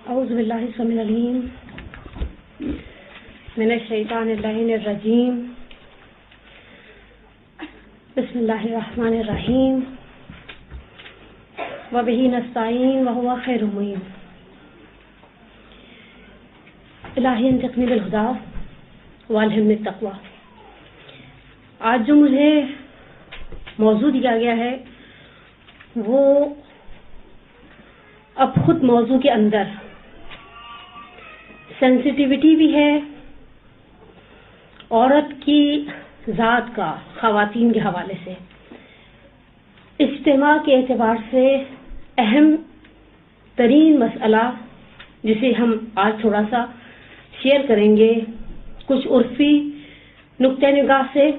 اعوذ باللہ السمیع العلیم من الشیطان اللعین الرجیم بسم اللہ الرحمن الرحیم وبہ نستعین وہو خیر معین الہی انطقنی بالہدی والہمنی التقوی۔ آج جو مجھے موضوع دیا گیا ہے وہ اب خود موضوع کے اندر سینسٹیوٹی بھی ہے، عورت کی ذات کا خواتین کے حوالے سے اجتماع کے اعتبار سے اہم ترین مسئلہ جسے ہم آج تھوڑا سا شیئر کریں گے، کچھ عرفی نقطہ نگاہ سے،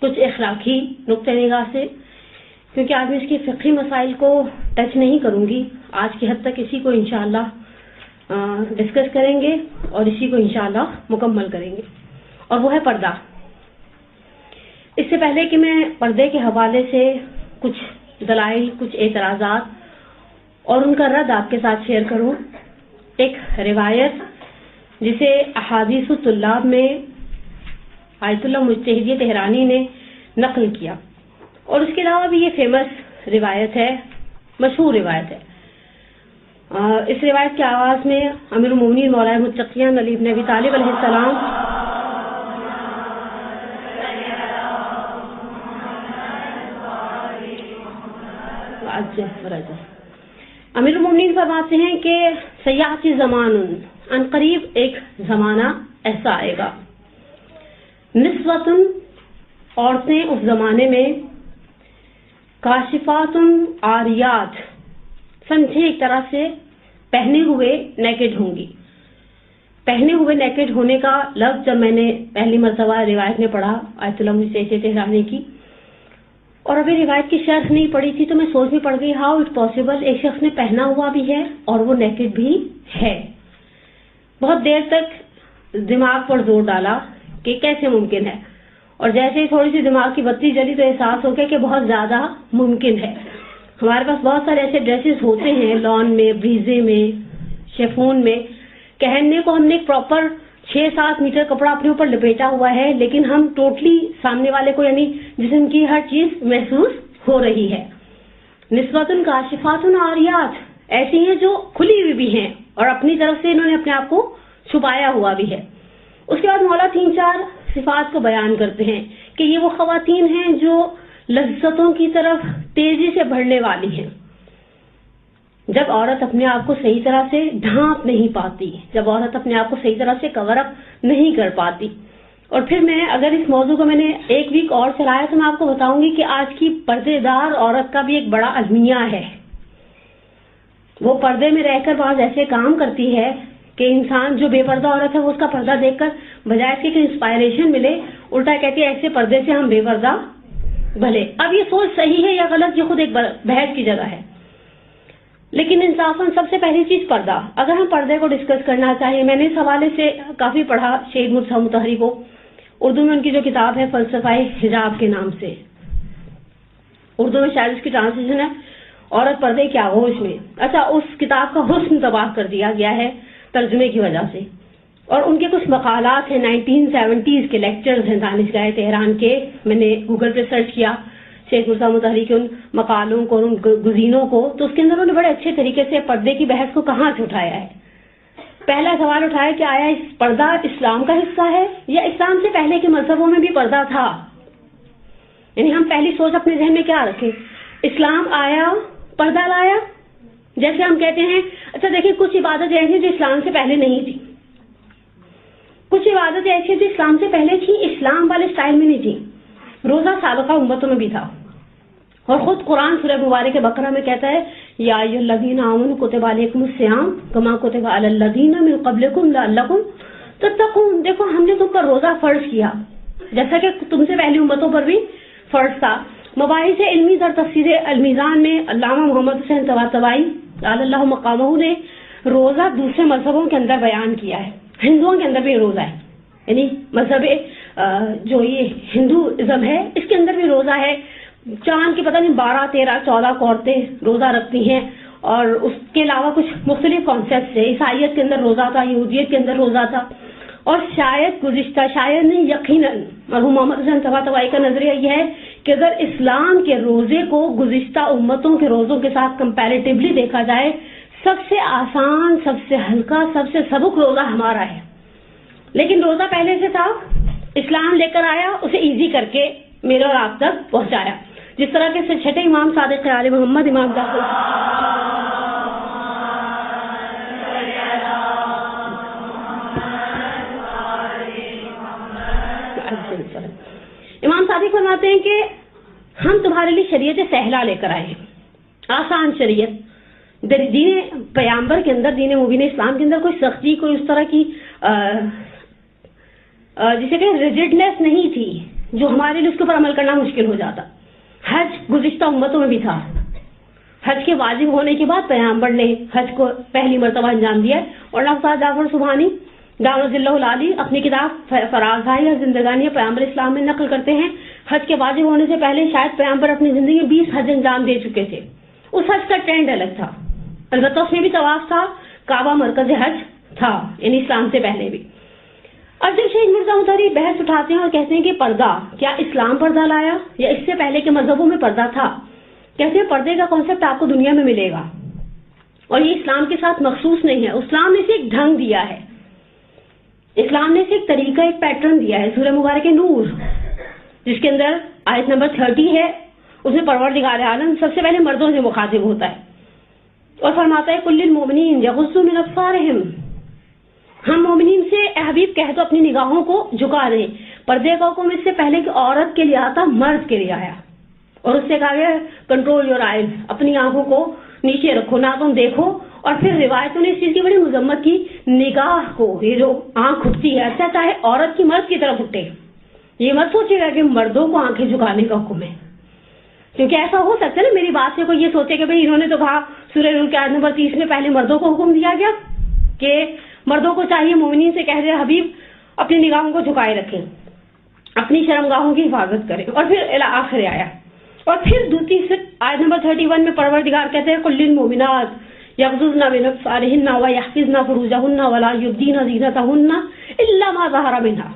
کچھ اخلاقی نقطہ نگاہ سے، کیونکہ آج میں اس کے فقہی مسائل کو ٹچ نہیں کروں گی، آج کی حد تک اسی کو انشاءاللہ ڈسکس کریں گے اور اسی کو انشاءاللہ مکمل کریں گے، اور وہ ہے پردہ۔ اس سے پہلے کہ میں پردے کے حوالے سے کچھ دلائل، کچھ اعتراضات اور ان کا رد آپ کے ساتھ شیئر کروں، ایک روایت جسے احادیث الطلاب میں آیت اللہ مجتہدیہ تہرانی نے نقل کیا، اور اس کے علاوہ بھی یہ فیمس روایت ہے، مشہور روایت ہے۔ اس روایت کے آغاز میں امیر المومنین مولا متقیان علی بن ابی طالب علیہ السلام امیر المومنین فرماتے ہیں کہ سیاتی زمان ان قریب ایک زمانہ ایسا آئے گا، نسوۃ عورتیں اس زمانے میں کاشفات عاریات سمجھے ایک طرح سے پہنے ہوئے نیکڈ ہوں گی۔ پہنے ہوئے نیکڈ ہونے کا لفظ جب میں نے پہلی مرتبہ روایت میں پڑھا آیت اللہ مجتہدیہ تہرانی کی، اور ابھی روایت کی شرح نہیں پڑھی تھی تو میں سوچ میں پڑ گئی ہاؤ اٹ پاسبل، ایک شخص نے پہنا ہوا بھی ہے اور وہ نیکڈ بھی ہے۔ بہت دیر تک دماغ پر زور ڈالا کہ کیسے ممکن ہے، اور جیسے ہی تھوڑی سی دماغ کی بتی جلی تو احساس ہو گیا کہ بہت زیادہ ممکن ہے۔ ہمارے پاس بہت سارے ایسے ڈریسز ہوتے ہیں، لان میں، بریزے میں، شیفون میں، کہنے کو ہم نے ایک پراپر 6-7 میٹر کپڑا اپنے اوپر لپیٹا ہوا ہے، لیکن ہم ٹوٹلی سامنے والے کو یعنی جسم کی ہر چیز محسوس ہو رہی ہے۔ نسوۃ کاشفات عاریات ایسی ہیں جو کھلی ہوئی بھی ہیں اور اپنی طرف سے انہوں نے اپنے آپ کو چھپایا ہوا بھی ہے۔ اس کے بعد مولا 3-4 صفات کو بیان کرتے ہیں کہ یہ وہ خواتین ہیں جو لذتوں کی طرف تیزی سے بڑھنے والی ہیں۔ جب عورت اپنے آپ کو صحیح طرح سے ڈھانپ نہیں پاتی، جب عورت اپنے آپ کو صحیح طرح سے کور اپ نہیں کر پاتی، اور پھر میں اگر اس موضوع کو میں نے 1 ویک اور چلایا تو میں آپ کو بتاؤں گی کہ آج کی پردے دار عورت کا بھی ایک بڑا المیہ ہے۔ وہ پردے میں رہ کر بعض ایسے کام کرتی ہے کہ انسان جو بے پردہ عورت ہے وہ اس کا پردہ دیکھ کر بجائے اس کے کہ انسپائریشن ملے، الٹا کہتی ہے ایسے پردے سے ہم بے پردہ بھلے۔ اب یہ سوچ صحیح ہے یا غلط یہ خود ایک بحث کی جگہ ہے، لیکن انصافاً سب سے پہلی چیز پردہ۔ اگر ہم پردے کو ڈسکس کرنا چاہیے، میں نے اس حوالے سے کافی پڑھا شہید مرتضیٰ مطہری کو، اردو میں ان کی جو کتاب ہے فلسفہ حجاب کے نام سے، اردو میں شاید اس کی ٹرانسلیشن ہے عورت پردے کے آغوش میں۔ اچھا، اس کتاب کا حسن تباہ کر دیا گیا ہے ترجمے کی وجہ سے، اور ان کے کچھ مقالات ہیں 1970s کے لیکچرز ہیں دانشگاہ تہران کے، میں نے گوگل پہ سرچ کیا شیخ مرتضیٰ مطہری کے ان مقالوں کو اور ان گزینوں کو، تو اس کے اندر انہوں نے بڑے اچھے طریقے سے پردے کی بحث کو کہاں سے اٹھایا ہے۔ پہلا سوال اٹھایا کہ آیا اس پردہ اسلام کا حصہ ہے یا اسلام سے پہلے کے مذہبوں میں بھی پردہ تھا؟ یعنی ہم پہلی سوچ اپنے ذہن میں کیا رکھیں، اسلام آیا پردہ لایا؟ جیسے ہم کہتے ہیں اچھا دیکھیں کچھ عبادتیں ایسی جو اسلام سے پہلے نہیں تھی، کچھ عبادتیں ایسی جو اسلام سے پہلے تھی، اسلام والے اسٹائل میں نہیں تھی۔ روزہ سابقہ امتوں میں بھی تھا، اور خود قرآن سورہ مبارک بقرہ میں کہتا ہے یا ایھا الذین آمنوا کتب علیکم الصیام کما کتب علی الذین من قبلکم لعلکم تتقون۔ دیکھو ہم نے تم پر روزہ فرض کیا جیسا کہ تم سے پہلی امتوں پر بھی فرض تھا۔ مباحث علمی در تفسیر المیزان میں علامہ محمد حسین طباطبائی اللہ مقامہ نے روزہ دوسرے مذہبوں کے اندر بیان کیا ہے، ہندوؤں کے اندر بھی روزہ ہے، یعنی مذہب جو یہ ہندوازم ہے اس کے اندر بھی روزہ ہے۔ چاند کی پتہ نہیں 12 13 14 عورتیں روزہ رکھتی ہیں اور اس کے علاوہ کچھ مختلف کانسیپٹس ہیں. عیسائیت کے اندر روزہ تھا, یہودیت کے اندر روزہ تھا, اور شاید نہیں یقیناً مرحوم محمد حسین طباطبائی کا نظریہ یہ ہے کہ اگر اسلام کے روزے کو گزشتہ امتوں کے روزوں کے ساتھ کمپیریٹیولی دیکھا جائے, سب سے آسان, سب سے ہلکا, سب سے سبک روزہ ہمارا ہے. لیکن روزہ پہلے سے تھا, اسلام لے کر آیا, اسے ایزی کر کے میرے اور آپ تک پہنچایا. جس طرح کے چھٹے امام صادق آل محمد امام امام صادق فرماتے ہیں کہ ہم تمہارے لیے شریعت سہلا لے کر آئے ہیں, آسان شریعت. دین پیامبر کے اندر, دین مبین اسلام کے اندر کوئی سختی, کوئی اس طرح کی جسے کہ ریجڈنیس نہیں تھی جو ہمارے لیے اس کے اوپر عمل کرنا مشکل ہو جاتا. حج گزشتہ امتوں میں بھی تھا. حج کے واجب ہونے کے بعد پیامبر نے حج کو پہلی مرتبہ انجام دیا, اور نوزاد جعفر سبحانی دعوت اللہ العالی اپنی کتاب فراز ہے یا زندگانی پیامبر اسلام میں نقل کرتے ہیں, حج کے واجب ہونے سے پہلے شاید پیامبر اپنی زندگی میں 20 حج انجام دے چکے تھے. اس حج کا ٹرینڈ الگ تھا, البتہ اس میں بھی طواف تھا, کعبہ مرکز حج تھا, یعنی اسلام سے پہلے بھی. اب جب شہید مرزا مطہری بحث اٹھاتے ہیں اور کہتے ہیں کہ پردہ کیا اسلام پردہ لایا یا اس سے پہلے کے مذہبوں میں پردہ تھا, کہتے ہیں پردے کا کانسیپٹ آپ کو دنیا میں ملے گا اور یہ اسلام کے ساتھ مخصوص نہیں ہے. اسلام نے اسے ایک ڈھنگ دیا ہے, اسلام نے اسے ایک طریقہ, ایک پیٹرن دیا ہے. سورہ مبارک نور جس کے اندر آیت نمبر 30 ہے, اس میں پروردگار عالم سب سے پہلے مردوں سے مخاطب ہوتا ہے اور فرماتا ہے کل للمؤمنین یغضوا من ابصارہم, ہم مومنین سے اے حبیب کہہ دو اپنی نگاہوں کو جھکا دیں. پردے کا حکم اس سے پہلے کہ عورت کے لیے آتا, مرد کے لیے آیا, اور اس سے کہا گیا کنٹرول یور آئیز, اپنی آنکھوں کو نیچے رکھو, نہ تم دیکھو. اور پھر روایتوں نے اس چیز کی بڑی مذمت کی, نگاہ کو, یہ جو آنکھ اٹھتی ہے, اچھا چاہے عورت کی مرد کی طرف اٹھے, یہ مت سوچے گا کہ مردوں کو آنکھیں جھکانے کا حکم ہے, کیونکہ ایسا ہو سکتا ہے نا میری بات سے کوئی یہ سوچے کہ بھئی انہوں نے تو کہا سورہ نور کی آیت نمبر 30 میں پہلے مردوں کو حکم دیا گیا کہ مردوں کو چاہیے مومنین سے کہہ رہے حبیب اپنی نگاہوں کو جھکائے رکھیں, اپنی شرمگاہوں کی حفاظت کریں. اور پھر آخر آیا, اور پھر دوسری آیت نمبر 31 میں پروردگار کہتے ہیں کل للمؤمنات یغضضن من ابصارہن ویحفظن فروجہن ولا یبدین زینتہن الا ما ظہر منہا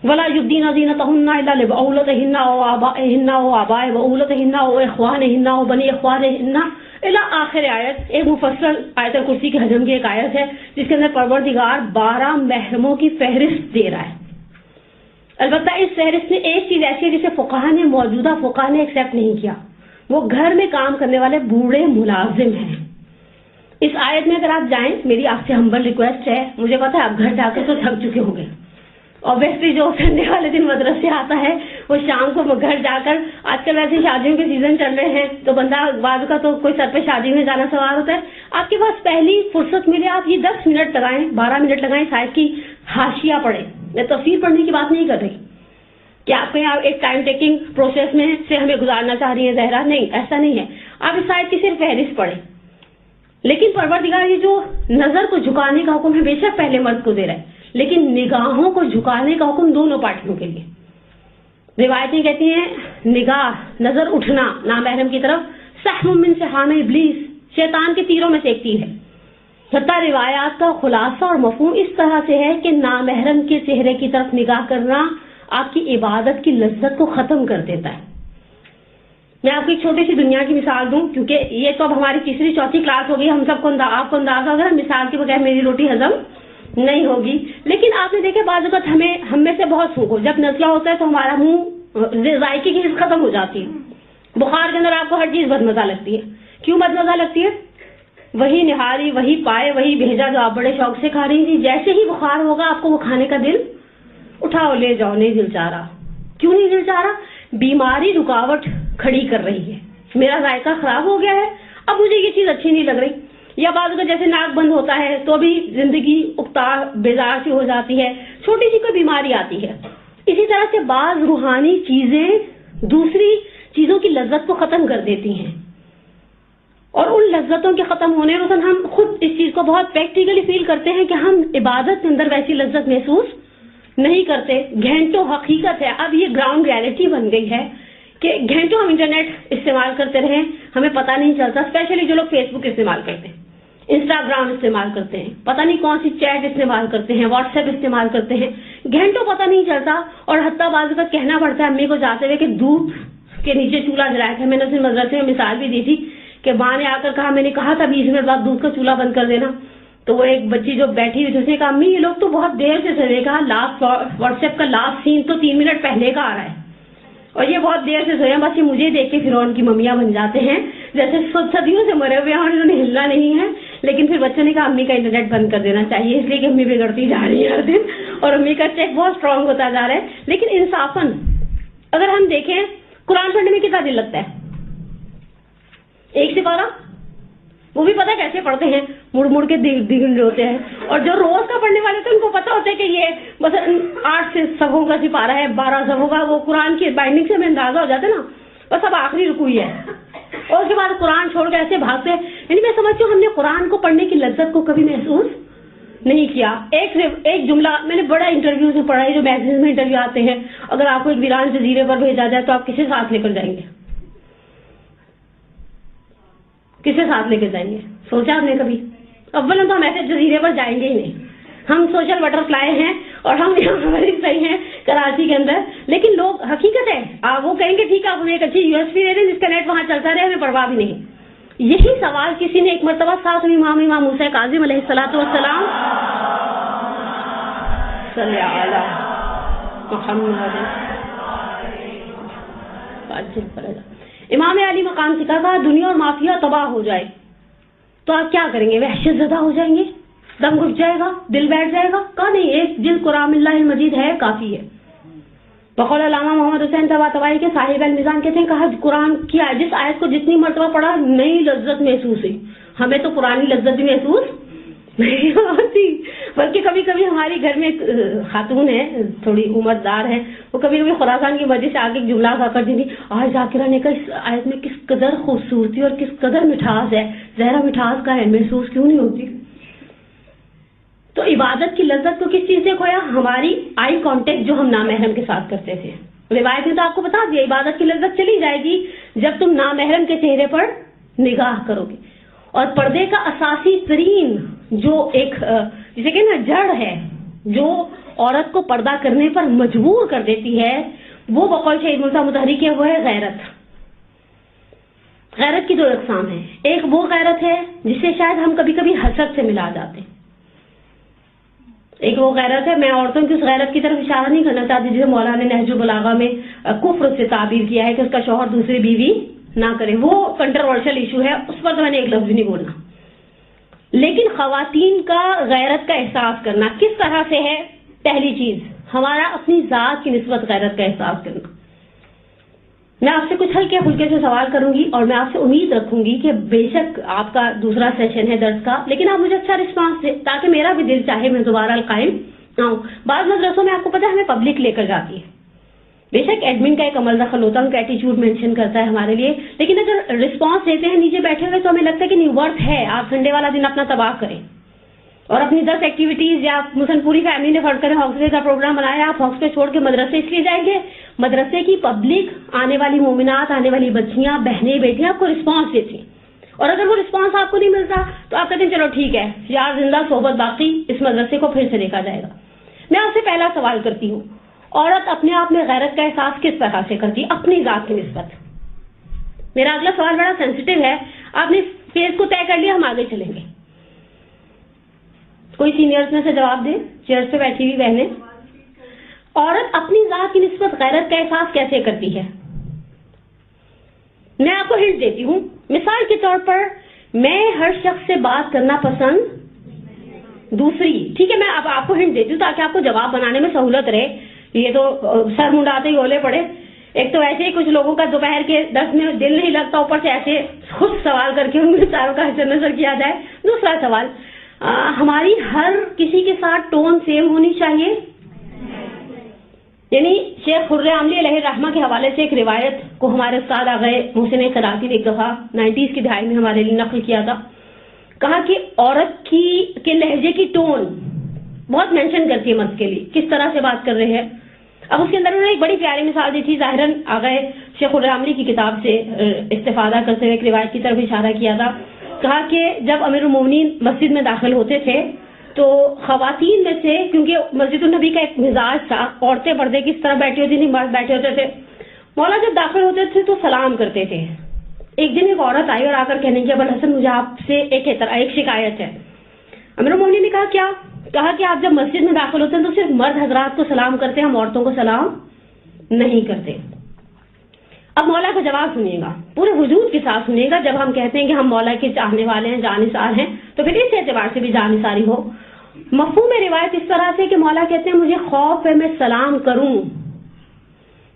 ولا یبدین زینتہن الا لبعولتہن او آبائہن او آباء بعولتہن او اخوانہن او بنی اخوانہن الی آخر آیت. ایک مفصل آیت الکرسی کے حجم کی ایک آیت ہے جس کے اندر پروردگار 12 محرموں کی فہرست دے رہا ہے. البتہ اس فہرست میں ایک چیز ایسی ہے جسے فقہا نے, موجودہ فقہا نے ایکسیپٹ نہیں کیا, وہ گھر میں کام کرنے والے بوڑھے ملازم ہیں. اس آیت میں اگر آپ جائیں, میری آپ سے ہمبل ریکویسٹ ہے, مجھے پتا ہے آپ گھر جا کر تو تھک چکے ہوں گے, اوبیسلی جو سنڈے والے دن مدرسے آتا ہے وہ شام کو گھر جا کر, آج کل ویسے شادیوں کے سیزن چل رہے ہیں تو بندہ بعض کا تو کوئی سر پہ شادی میں جانا سوال ہوتا ہے, آپ کے پاس پہلی فرصت ملے آپ یہ 10 منٹ لگائیں, 12 منٹ لگائیں, شاید کی حاشیہ پڑھیں. میں تفسیر پڑھنے کی بات نہیں کر رہی کہ آپ کہیں آپ ایک ٹائم ٹیکنگ پروسیس میں سے ہمیں گزارنا چاہ رہی ہیں زہرا, نہیں ایسا نہیں ہے. آپ اس آیت کی صرف فہرست پڑھیں. لیکن پروردگار یہ جو نظر کو جھکانے کا حکم ہے بے شک پہلے مرد کو دے رہا ہے, لیکن نگاہوں کو جھکانے کا حکم دونوں پارٹیوں کے لیے. روایتیں کہتی ہیں نگاہ, نظر اٹھنا نامحرم کی طرف, سہم من سہام ابلیس, شیطان کے تیروں میں سے ایک تیر ہے. حتیٰ روایات کا خلاصہ اور مفہوم اس طرح سے ہے کہ نامحرم کے چہرے کی طرف نگاہ کرنا آپ کی عبادت کی لذت کو ختم کر دیتا ہے. میں آپ کو ایک چھوٹی سی دنیا کی مثال دوں, کیونکہ یہ تو اب ہماری تیسری چوتھی کلاس ہوگی, ہم سب کو آپ کو اندازہ ہوگا مثال کے بغیر میری روٹی ہضم نہیں ہوگی. لیکن آپ نے دیکھا بعض اوقات ہم میں سے بہت سوکھو, جب نزلہ ہوتا ہے تو ہمارا منہ ذائقے کی حص ختم ہو جاتی ہے. بخار کے اندر آپ کو ہر چیز بدمزہ لگتی ہے. کیوں بدمزہ لگتی ہے؟ وہی نہاری, وہی پائے, وہی بھیجا جو آپ بڑے شوق سے کھا رہی تھی, جیسے ہی بخار ہوگا آپ کو وہ کھانے کا دل, اٹھاؤ لے جاؤ, نہیں دل چاہ رہا. کیوں نہیں دل چاہ رہا؟ بیماری رکاوٹ کھڑی کر رہی ہے, میرا ذائقہ خراب ہو گیا ہے, اب مجھے یہ چیز اچھی نہیں لگ رہی. یا بعض کا جیسے ناک بند ہوتا ہے تو بھی زندگی اکتا بیزار سی ہو جاتی ہے, چھوٹی سی کوئی بیماری آتی ہے. اسی طرح سے بعض روحانی چیزیں دوسری چیزوں کی لذت کو ختم کر دیتی ہیں, اور ان لذتوں کے ختم ہونے پر ہم خود اس چیز کو بہت پریکٹیکلی فیل کرتے ہیں کہ ہم عبادت کے اندر ویسی لذت محسوس نہیں کرتے. گھنٹوں حقیقت ہے, اب یہ گراؤنڈ ریالٹی بن گئی ہے کہ گھنٹوں ہم انٹرنیٹ استعمال کرتے رہیں, ہمیں پتہ نہیں چلتا, اسپیشلی جو لوگ فیس بک استعمال کرتے ہیں, انسٹاگرام استعمال کرتے ہیں, پتہ نہیں کون سی چیٹ استعمال کرتے ہیں, واٹس ایپ استعمال کرتے ہیں, گھنٹوں پتہ نہیں چلتا. اور حتیٰ بعض اوقات کہنا پڑتا ہے امی کو جاتے ہوئے کہ دودھ کے نیچے چولہا جلایا تھا. میں نے اسے مدرسے میں مثال بھی دی تھی کہ ماں نے آ کر کہا, میں نے کہا تھا 20 منٹ بعد دودھ کا چولہا بند کر دینا. تو وہ ایک بچی جو بیٹھی ہوئی تھی اس نے کہا امی یہ لوگ تو بہت دیر سے سوئے. کہا لاسٹ واٹس ایپ کا لاسٹ سین تو 3 منٹ پہلے کا آ رہا ہے اور یہ بہت دیر سے سوئے ہیں. بس یہ مجھے دیکھ کے فرعون کی ممیاں بن جاتے ہیں جیسے صدیوں سے مرے ہوئے ہیں اور انہوں نے ہلنا نہیں ہے. لیکن پھر بچوں نے کہا امی کا انٹرنیٹ بند کر دینا چاہیے, اس لیے کہ امی بگڑتی جا رہی ہے ہر دن اور امی کا چیک بہت اسٹرانگ ہوتا جا رہا ہے. لیکن انصافاً اگر ہم دیکھیں قرآن پڑھنے میں کتنا دل لگتا ہے, 1 سپارہ وہ بھی پتہ کیسے پڑھتے ہیں, مڑ مڑ کے دل ہوتے ہیں. اور جو روز کا پڑھنے والے تھے ان کو پتہ ہوتا ہے کہ یہ بس 8 صفحوں کا سپارہ ہے, 12 صفحوں کا. وہ قرآن کی بائنڈنگ سے ہمیں اندازہ ہو جاتا ہے نا, بس اب آخری رکوع ہے اور اس کے بعد قرآن چھوڑ کے ایسے بھاگتے ہیں. یعنی میں سمجھتی ہوں ہم نے قرآن کو پڑھنے کی لذت کو کبھی محسوس نہیں کیا. ایک جملہ میں نے بڑا انٹرویو سے پڑھا ہے, جو میگزین میں انٹرویو آتے ہیں, اگر آپ کو ایک ویران جزیرے پر بھیجا جائے تو آپ کسے ساتھ لے کر جائیں گے؟ کسے ساتھ لے کے جائیں گے؟ سوچا آپ نے کبھی؟ اولا تو ہم ایسے جزیرے پر جائیں گے ہی نہیں, ہم سوشل بٹر فلائی ہیں اور ہم یہاں صحیح ہیں کراچی کے اندر. لیکن لوگ حقیقت ہے وہ کہیں گے ٹھیک ہے آپ ہمیں ایک اچھی USB دے دیں جس کا نیٹ وہاں چلتا رہے, ہمیں پرواہ بھی نہیں. یہی سوال کسی نے ایک مرتبہ ساتویں امام موسیٰ کاظم علیہ الصلوۃ والسلام صلی علی محمد امام علی مقام سے کہا دنیا اور مافیا تباہ ہو جائے تو آپ کیا کریں گے؟ وحشت زدہ ہو جائیں گے, دم گھٹ جائے گا, دل بیٹھ جائے گا؟ کہا نہیں, ایک جلد قرآن اللہ المجید ہے کافی ہے. بقول علامہ محمد حسین طباطبائی کے صاحب المیزان کہتے ہیں کہا قرآن کی جس آیت کو جتنی مرتبہ پڑھا نئی لذت محسوس ہوئی. ہمیں تو پرانی لذت بھی محسوس نہیں ہوتی, بلکہ کبھی کبھی ہماری گھر میں ایک خاتون ہے, تھوڑی عمردار ہے, وہ کبھی کبھی خراسان کی مسجد سے آگے ایک جملہ کرتی تھی, آج ذاکرہ نے کہا اس آیت میں کس قدر خوبصورتی اور کس قدر مٹھاس ہے, زہرا مٹھاس کا ہے, محسوس کیوں نہیں ہوتی؟ تو عبادت کی لذت کو کس چیز سے کھویا؟ ہماری آئی کانٹیکٹ جو ہم نامحرم کے ساتھ کرتے تھے. روایت نے تو آپ کو بتا دیا عبادت کی لذت چلی جائے گی جب تم نامحرم کے چہرے پر نگاہ کرو گے. اور پردے کا اساسی ترین جو ایک جسے کہ نا جڑ ہے جو عورت کو پردہ کرنے پر مجبور کر دیتی ہے, وہ بقول شہید مرزا مطہری کے وہ ہے غیرت. غیرت کی 2 اقسام ہیں. ایک وہ غیرت ہے جس سے شاید ہم کبھی کبھی حسد سے ملا جاتے ہیں. ایک وہ غیرت ہے, میں عورتوں کی اس غیرت کی طرف اشارہ نہیں کرنا چاہتی جسے مولانا نے نہج البلاغہ میں کفر سے تعبیر کیا ہے کہ اس کا شوہر دوسری بیوی نہ کرے. وہ کنٹروورشل ایشو ہے, اس پر تو میں نے ایک لفظ نہیں بولنا. لیکن خواتین کا غیرت کا احساس کرنا کس طرح سے ہے؟ پہلی چیز ہمارا اپنی ذات کی نسبت غیرت کا احساس کرنا. میں آپ سے کچھ ہلکے پھلکے سے سوال کروں گی اور میں آپ سے امید رکھوں گی کہ بے شک آپ کا دوسرا سیشن ہے درس کا, لیکن آپ مجھے اچھا رسپانس دیں تاکہ میرا بھی دل چاہے میں دوبارہ القائم آؤں. بعض مدرسوں میں آپ کو پتہ ہے ہمیں پبلک لے کر جاتی ہے, بے شک ایڈمن کا ایک عمل دخل ہوتا ہے, ان کا ایٹیچیوڈ مینشن کرتا ہے ہمارے لیے, لیکن اگر رسپانس دیتے ہیں نیچے بیٹھے ہوئے تو ہمیں لگتا ہے کہ نہیں ورتھ ہے آپ سنڈے والا دن اپنا تباہ کریں اور اپنی 10 ایکٹیویٹیز یا مثلاً پوری فیملی نے فرض کریں ہاکس وے کا پروگرام بنایا, آپ ہاکس وے چھوڑ کے مدرسے اس لیے جائیں گے مدرسے کی پبلک آنے والی مومنات, آنے والی بچیاں, بہنیں, بیٹیاں آپ کو رسپانس دیتی ہیں. اور اگر وہ رسپانس آپ کو نہیں ملتا تو آپ کہتے ہیں چلو ٹھیک ہے یار زندہ صحبت باقی, اس مدرسے کو پھر سے دیکھا جائے گا. میں آپ سے پہلا سوال کرتی ہوں, عورت اپنے آپ میں غیرت کا احساس کس طرح سے کرتی ہے اپنی ذات کی نسبت؟ میرا اگلا سوال بڑا سینسیٹیو ہے, آپ نے فیس کو طے کر لیا, ہم آگے چلیں گے. کوئی سینئرز میں سے جواب دیں, چیئرز پہ بیٹھی ہوئی بہنیں. عورت اپنی ذات کی نسبت غیرت کا احساس کیسے کرتی ہے؟ میں آپ کو ہنٹ دیتی ہوں. مثال کے طور پر میں ہر شخص سے بات کرنا پسند دوسری, ٹھیک ہے, میں اب آپ کو ہنٹ دیتی ہوں تاکہ آپ کو جواب بنانے میں سہولت رہے. یہ تو سر منڈاتے ہی اولے پڑے. ایک تو ایسے ہی کچھ لوگوں کا دوپہر کے 10 میں دل نہیں لگتا, اوپر سے ایسے خود سوال کر کے ان چاروں کا حسن نظر کیا جائے. دوسرا سوال, ہماری ہر کسی کے ساتھ ٹون سیم ہونی چاہیے. یعنی شیخ خرِ عاملی علیہ الرحمہ کے حوالے سے ایک روایت کو ہمارے استاد آغائے محسن قراتی نے ایک دفعہ 90s کی دہائی میں ہمارے لیے نقل کیا تھا. کہا کہ عورت کے لہجے کی ٹون بہت مینشن کرتی ہے مرد کے لیے, کس طرح سے بات کر رہے ہیں. اب اس کے اندر انہوں نے ایک بڑی پیاری مثال دی تھی. ظاہراً آغائے شیخ الرحملی کی کتاب سے استفادہ کرتے ہوئے ایک روایت کی طرف اشارہ کیا تھا. کہا کہ جب امیر المومنین مسجد میں داخل ہوتے تھے تو خواتین میں سے, کیونکہ مسجد النبی کا ایک مزاج تھا, عورتیں پردے کی طرف بیٹھی ہوتی تھیں, مرد بیٹھے ہوتے تھے, مولا جب داخل ہوتے تھے تو سلام کرتے تھے. ایک دن ایک عورت آئی اور آ کر کہنے لگی ابوالحسن مجھے آپ سے ایک شکایت ہے. امیر المومنین نے کہا کہ آپ جب مسجد میں داخل ہوتے ہیں تو صرف مرد حضرات کو سلام کرتے ہیں, ہم عورتوں کو سلام نہیں کرتے. اب مولا کا جواب سنیے گا, پورے وجود کے ساتھ سنیے گا. جب ہم کہتے ہیں کہ ہم مولا کے چاہنے والے ہیں, جانثار ہیں, تو پھر اس اعتبار سے بھی جانثاری ہو. مفہوم روایت اس طرح سے کہ مولا کہتے ہیں مجھے خوف ہے میں سلام کروں,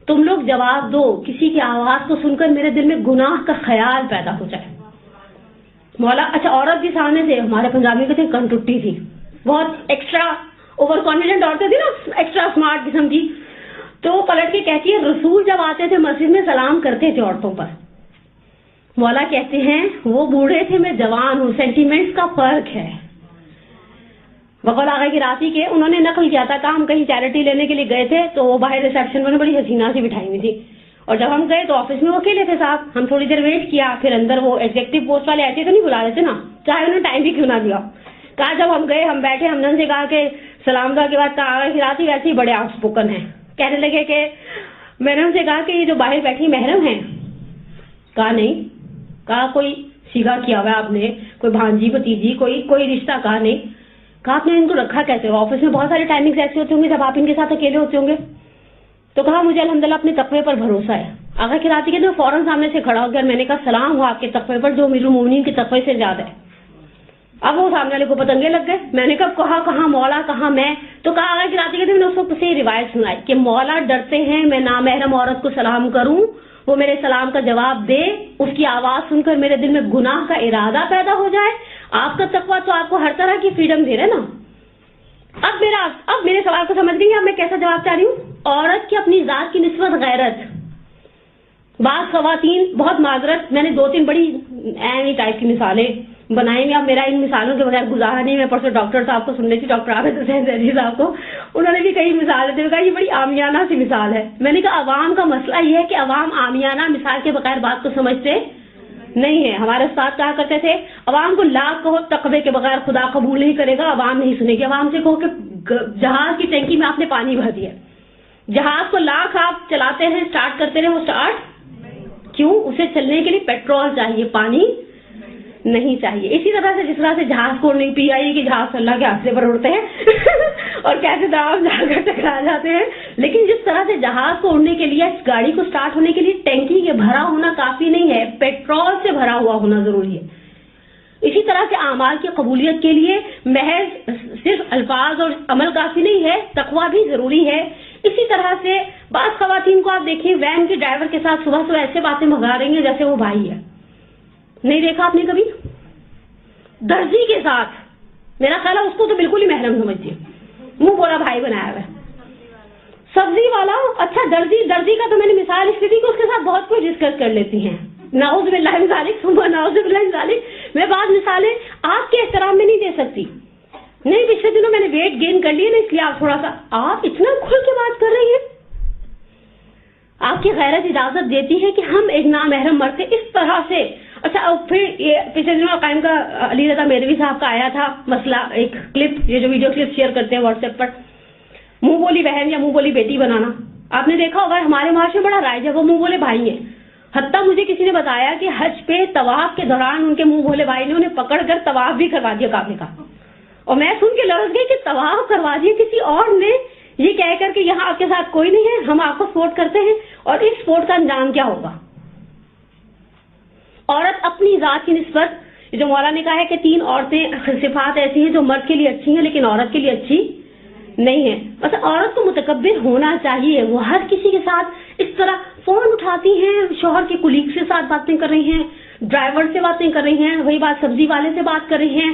تم لوگ جواب دو, کسی کی آواز کو سن کر میرے دل میں گناہ کا خیال پیدا ہو جائے. مولا اچھا عورت بھی سامنے سے, ہمارے پنجابی کے تھے کن ٹوٹی تھی, بہت ایکسٹرا اوور کانفیڈنٹ عورتیں تھی نا, ایکسٹرا اسمارٹ قسم کی, تو وہ پلٹ کے کہتی ہے رسول جب آتے تھے مسجد میں سلام کرتے تھے عورتوں پر. مولا کہتے ہیں وہ بوڑھے تھے میں جوان ہوں, سینٹیمنٹس کا فرق ہے. بقول آغا کی راتی کے انہوں نے نقل کیا تھا کہ ہم کہیں چیریٹی لینے کے لیے گئے تھے تو وہ باہر ریسیپشن میں بڑی حسینہ سی بٹھائی ہوئی تھی, اور جب ہم گئے تو آفس میں وہ اکیلے تھے صاحب. ہم تھوڑی دیر ویٹ کیا, پھر اندر وہ ایگزیکٹو پوسٹ والے ایسے تو نہیں بلا رہے تھے نا, چاہے انہوں نے ٹائم بھی کیوں نہ دیا. کہا جب ہم گئے ہم بیٹھے, ہم نے ان سے کہا کہ سلام دعا کے بعد کہا آغا کی راتی ویسے ہی بڑے آؤٹ اسپوکن ہیں. کہنے لگے کہ میں نے ان سے کہا کہ یہ جو باہر بیٹھی محرم ہیں. کہا نہیں. کہا کوئی سیگا کیا ہوا آپ نے, کوئی بھانجی بھتیجی, کوئی رشتہ. کہا نہیں. کہا آپ نے ان کو رکھا کیسے ہو, آفس میں بہت سارے ٹائمنگز ایسے ہوتے ہوں گے جب آپ ان کے ساتھ اکیلے ہوتے ہوں گے. تو کہا مجھے الحمدللہ اپنے تقوی پر بھروسہ ہے. آغا کی راتی کے فوراً سامنے سے کھڑا ہو گیا, میں نے کہا سلام ہو آپ کے تقوی پر جو امیر المومنین کے تقوی سے زیادہ ہے. اب وہ سامنے والے کو پتنگے لگ گئے. میں نے کہا کہاں مولا کہاں میں. تو کہا آغا کی راتی کے دن میں اس کو کسی روایت سنائی کہ مولا ڈرتے ہیں میں نامحرم عورت کو سلام کروں, وہ میرے سلام کا جواب دے, اس کی آواز سن کر میرے دل میں گناہ کا ارادہ پیدا ہو جائے. آپ کا تقویٰ تو آپ کو ہر طرح کی فریڈم دے رہے نا. اب میرے سوال کو سمجھ گئی اب میں کیسا جواب چاہ رہی ہوں. عورت کی اپنی ذات کی نسبت غیرت. بعض خواتین, بہت معذرت, میں نے 2-3 بڑی ایمی ٹائپ کی مثالیں بنائی ہیں. اب میرا ان مثالوں کے بغیر گزارا نہیں. میں پرسوں ڈاکٹر صاحب کو سن رہی تھی, ڈاکٹر عابد حسین زیدی صاحب کو, انہوں نے بھی کئی مثالیں دی. کہا یہ بڑی عامیانہ سی مثال ہے. میں نے کہا عوام کا مسئلہ یہ ہے کہ عوام عامیانہ مثال کے بغیر بات کو سمجھتے نہیں ہے. ہمارے استاد کہا کرتے تھے عوام کو لاکھ کہو تقوی کے بغیر خدا قبول نہیں کرے گا, عوام نہیں سنے گی. عوام سے کہو کہ جہاز کی ٹینکی میں آپ نے پانی بھر دیا, جہاز کو لاکھ آپ چلاتے ہیں, اسٹارٹ کرتے رہے, وہ اسٹارٹ کیوں؟ اسے چلنے کے لیے پیٹرول چاہیے, پانی نہیں چاہیے. اسی طرح سے جس طرح سے جہاز کو نہیں پی آئی کہ جہاز اللہ کے حادثے پر اڑتے ہیں اور کیسے دام جا کر ٹکرا جاتے ہیں, لیکن جس طرح سے جہاز کو اڑنے کے لیے, گاڑی کو سٹارٹ ہونے کے لیے ٹینکی کے بھرا ہونا کافی نہیں ہے, پیٹرول سے بھرا ہوا ہونا ضروری ہے. اسی طرح سے اعمال کی قبولیت کے لیے محض صرف الفاظ اور عمل کافی نہیں ہے, تقویٰ بھی ضروری ہے. اسی طرح سے بعض خواتین کو آپ دیکھیں وین کے ڈرائیور کے ساتھ صبح صبح ایسے باتیں بھگا رہی ہیں جیسے وہ بھائی ہے. نہیں دیکھا آپ نے کبھی؟ درزی کے ساتھ, میرا خیال ہے اس کو تو بالکل ہی محرم سمجھتی ہے, منہ بولا بھائی بنایا ہوا ہے. سبزی والا, اچھا درزی کا تو میں نے مثال اس لیے دی کہ اس کے ساتھ بہت کچھ ڈسکس کر لیتی ہیں. نعوذ باللہ من ذالک ثم نعوذ باللہ من ذالک. میں بعض مثالیں آپ کے احترام میں نہیں دے سکتی. نہیں, پچھلے دنوں میں نے ویٹ گین کر لیا نا, اس لیے آپ تھوڑا سا, آپ اتنا کھل کے بات کر رہی ہیں. آپ کی غیرت اجازت دیتی ہے کہ ہم ایک نامحرم مرد سے اس طرح سے. اچھا پھر یہ پچھلے دنوں قائم کا علی رضا میروی صاحب کا آیا تھا مسئلہ, ایک کلپ, یہ جو ویڈیو کلپ شیئر کرتے ہیں واٹس ایپ پر, منہ بولی بہن یا منہ بولی بیٹی بنانا. آپ نے دیکھا ہوگا ہمارے معاشرے میں بڑا رائج ہے, وہ منہ بولے بھائی ہیں. حتیٰ مجھے کسی نے بتایا کہ حج پہ طواف کے دوران ان کے منہ بولے بھائی نے انہیں پکڑ کر طواف بھی کروا دیا کعبے کا. اور میں سن کے لرز گئی کہ طواف کروا دیا کسی اور نے, یہ کہہ کر کہ یہاں آپ کے ساتھ کوئی نہیں ہے, ہم آپ کو سپورٹ کرتے ہیں. اور اس سپورٹ کا انجام کیا ہوگا؟ عورت اپنی ذات کی نسبت, جو مولا نے کہا ہے کہ 3 عورتیں صفات ایسی ہیں جو مرد کے لیے اچھی ہیں لیکن عورت کے لیے اچھی نہیں ہے. بس عورت کو متکبر ہونا چاہیے. وہ ہر کسی کے ساتھ اس طرح فون اٹھاتی ہیں, شوہر کے کولیگ سے ساتھ باتیں کر رہی ہیں, ڈرائیور سے باتیں کر رہی ہیں, وہی بات سبزی والے سے بات کر رہی ہیں,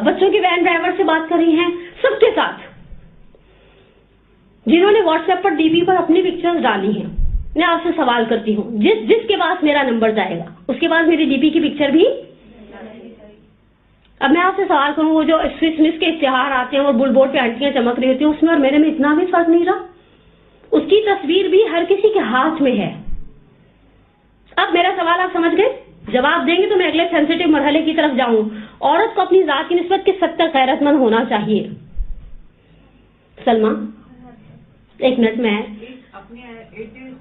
بچوں کے وین ڈرائیور سے بات کر رہی ہیں, سب کے ساتھ. جنہوں نے واٹس ایپ پر ڈی پی پر اپنی پکچرز ڈالی ہیں, میں آپ سے سوال کرتی ہوں, جس کے پاس میرا نمبر جائے گا اس کے پاس میری ڈی پی کی پکچر بھی. اب میں آپ سے سوال کروں, وہ جو سوئس مس کے اشتہار آتے ہیں اور بل بورڈ پہ آنٹیاں چمک رہی ہوتی ہیں, اس میں اور میرے میں اتنا بھی فرق نہیں رہا. اس کی تصویر بھی ہر کسی کے ہاتھ میں ہے. اب میرا سوال آپ سمجھ گئے؟ جواب دیں گے تو میں اگلے سینسیٹیو مرحلے کی طرف جاؤں. عورت کو اپنی ذات کی نسبت کس حد تک غیرت مند ہونا چاہیے؟ سلمہ ایک منٹ میں اپنے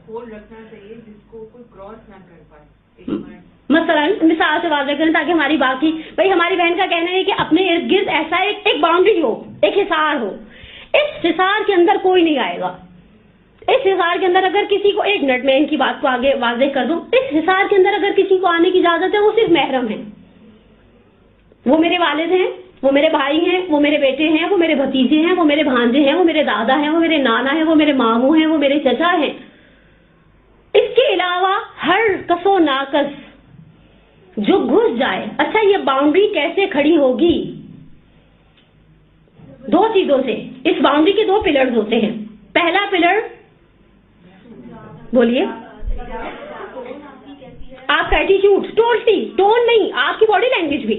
ہولڈ رکھنا چاہیے جس کو کوئی کراس نہ کر پائے. مثلاً مثال سے واضح کریں تاکہ ہماری باقی بھائی ہماری بہن کا کہنا ہے کہ اپنے ارد گرد ایسا ایک باؤنڈری ہو, ایک حصار ہو, اس حصار کے اندر کوئی نہیں آئے گا. اس حصار کے اندر اگر کسی کو, ایک منٹ میں ان کی بات کو آگے واضح کر دوں, اس حصار کے اندر اگر کسی کو آنے کی اجازت ہے وہ صرف محرم ہیں. وہ میرے والد ہیں, وہ میرے بھائی ہیں, وہ میرے بیٹے ہیں, وہ میرے بھتیجے ہیں, وہ میرے بھانجے ہیں, وہ میرے دادا ہیں, وہ میرے نانا ہیں, وہ میرے ماموں ہیں, وہ میرے چچا ہیں. اس کے علاوہ ہر کس و ناقص جو گھس جائے. اچھا یہ باؤنڈری کیسے کھڑی ہوگی؟ دو چیزوں سے. اس باؤنڈری کے دو پلرز ہوتے ہیں. پہلا پلر بولیے, آپ کا ایٹیچیوڈ, ٹون نہیں, آپ کی باڈی لینگویج بھی.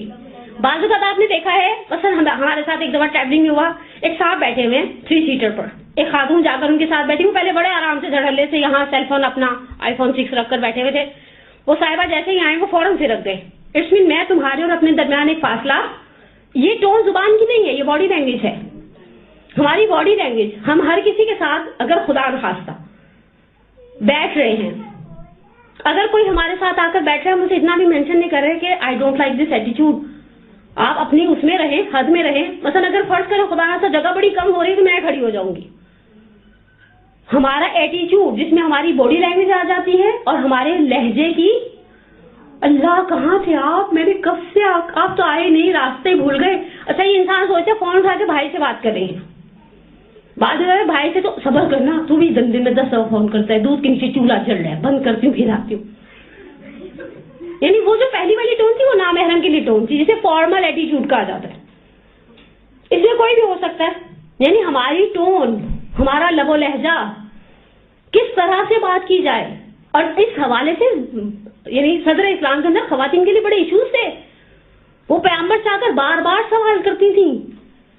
بعض اوقات آپ نے دیکھا ہے, مثلا ہمارے ساتھ ایک دفعہ ٹریولنگ میں ہوا, ایک صاحب بیٹھے ہوئے 3 سیٹر پر, ایک خاتون جا کر ان کے ساتھ بیٹھی. وہ پہلے بڑے آرام سے دھڑلے سے یہاں سیل فون اپنا iPhone 6 رکھ کر بیٹھے ہوئے تھے. وہ صاحبہ جیسے ہی آئے وہ فوراً سے رکھ گئے. اٹس مین میں تمہارے اور اپنے درمیان ایک فاصلہ. یہ ٹون زبان کی نہیں ہے, یہ باڈی لینگویج ہے. ہماری باڈی لینگویج, ہم ہر کسی کے ساتھ اگر خدا نخواستہ بیٹھ رہے ہیں, اگر کوئی ہمارے ساتھ آ کر بیٹھ رہا ہے, مجھے اتنا بھی مینشن نہیں کر رہے کہ آئی ڈونٹ لائک دس ایٹیچیوڈ. آپ اپنی اس میں رہیں, حد میں رہیں. مثلا اگر فرض کرو خدا نہ جگہ بڑی کم ہو رہی ہے تو میں کھڑی ہو جاؤں گی. ہمارا ایٹیچیوڈ جس میں ہماری باڈی لینگویج آ جاتی ہے اور ہمارے لہجے کی, اللہ کہاں تھے آپ, میں بھی کب سے آپ تو آئے نہیں, راستے بھول گئے. اچھا یہ انسان سوچے فون اٹھا کے بھائی سے بات کر رہے ہیں. بعد میں بھائی سے تو صبر کرنا, تو بھی دن میں 10 فون کرتا ہے, دودھ کے نیچے چولہا چل رہا ہے, بند کرتی ہوں پھر آتی ہوں. یعنی وہ جو پہلی والی ٹون تھی وہ نامحرم کے لیے ٹون تھی, جسے فارمل ایٹیچیوڈ کہا جاتا ہے. اس میں کوئی بھی ہو سکتا ہے. یعنی ہماری ٹون, ہمارا لب و لہجہ, کس طرح سے بات کی جائے. اور اس حوالے سے یعنی صدر اسلام کے اندر خواتین کے لیے بڑے ایشوز تھے. وہ پیغمبر چاہ کر بار بار سوال کرتی تھیں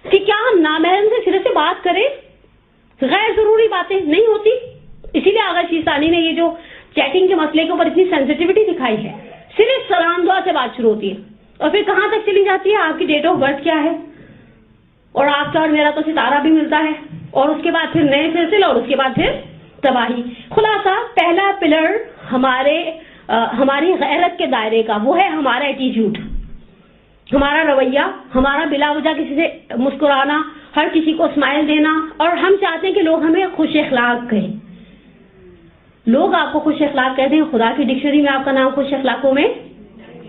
کہ کیا ہم نامحرم سے سرے سے بات کریں, غیر ضروری باتیں نہیں ہوتی. اسی لیے آغا شیستانی نے یہ جو چیٹنگ کے مسئلے کے اوپر اتنی سینسٹیوٹی دکھائی ہے. صرف سلام دعا سے بات شروع ہوتی ہے اور پھر کہاں تک چلی جاتی ہے, آپ کی ڈیٹ آف برتھ کیا ہے, اور آپ کا اور میرا تو ستارہ بھی ملتا ہے, اور اس کے بعد پھر نئے سلسلے, اور اس کے بعد پھر تباہی. خلاصہ پہلا پلر ہماری غیرت کے دائرے کا وہ ہے ہمارا ایٹیچیوڈ, ہمارا رویہ, ہمارا بلا وجہ کسی سے مسکرانا, ہر کسی کو اسمائل دینا. اور ہم چاہتے ہیں کہ لوگ ہمیں خوش اخلاق کہیں. لوگ آپ کو خوش اخلاق کہتے ہیں, خدا کی ڈکشنری میں آپ کا نام خوش اخلاقوں میں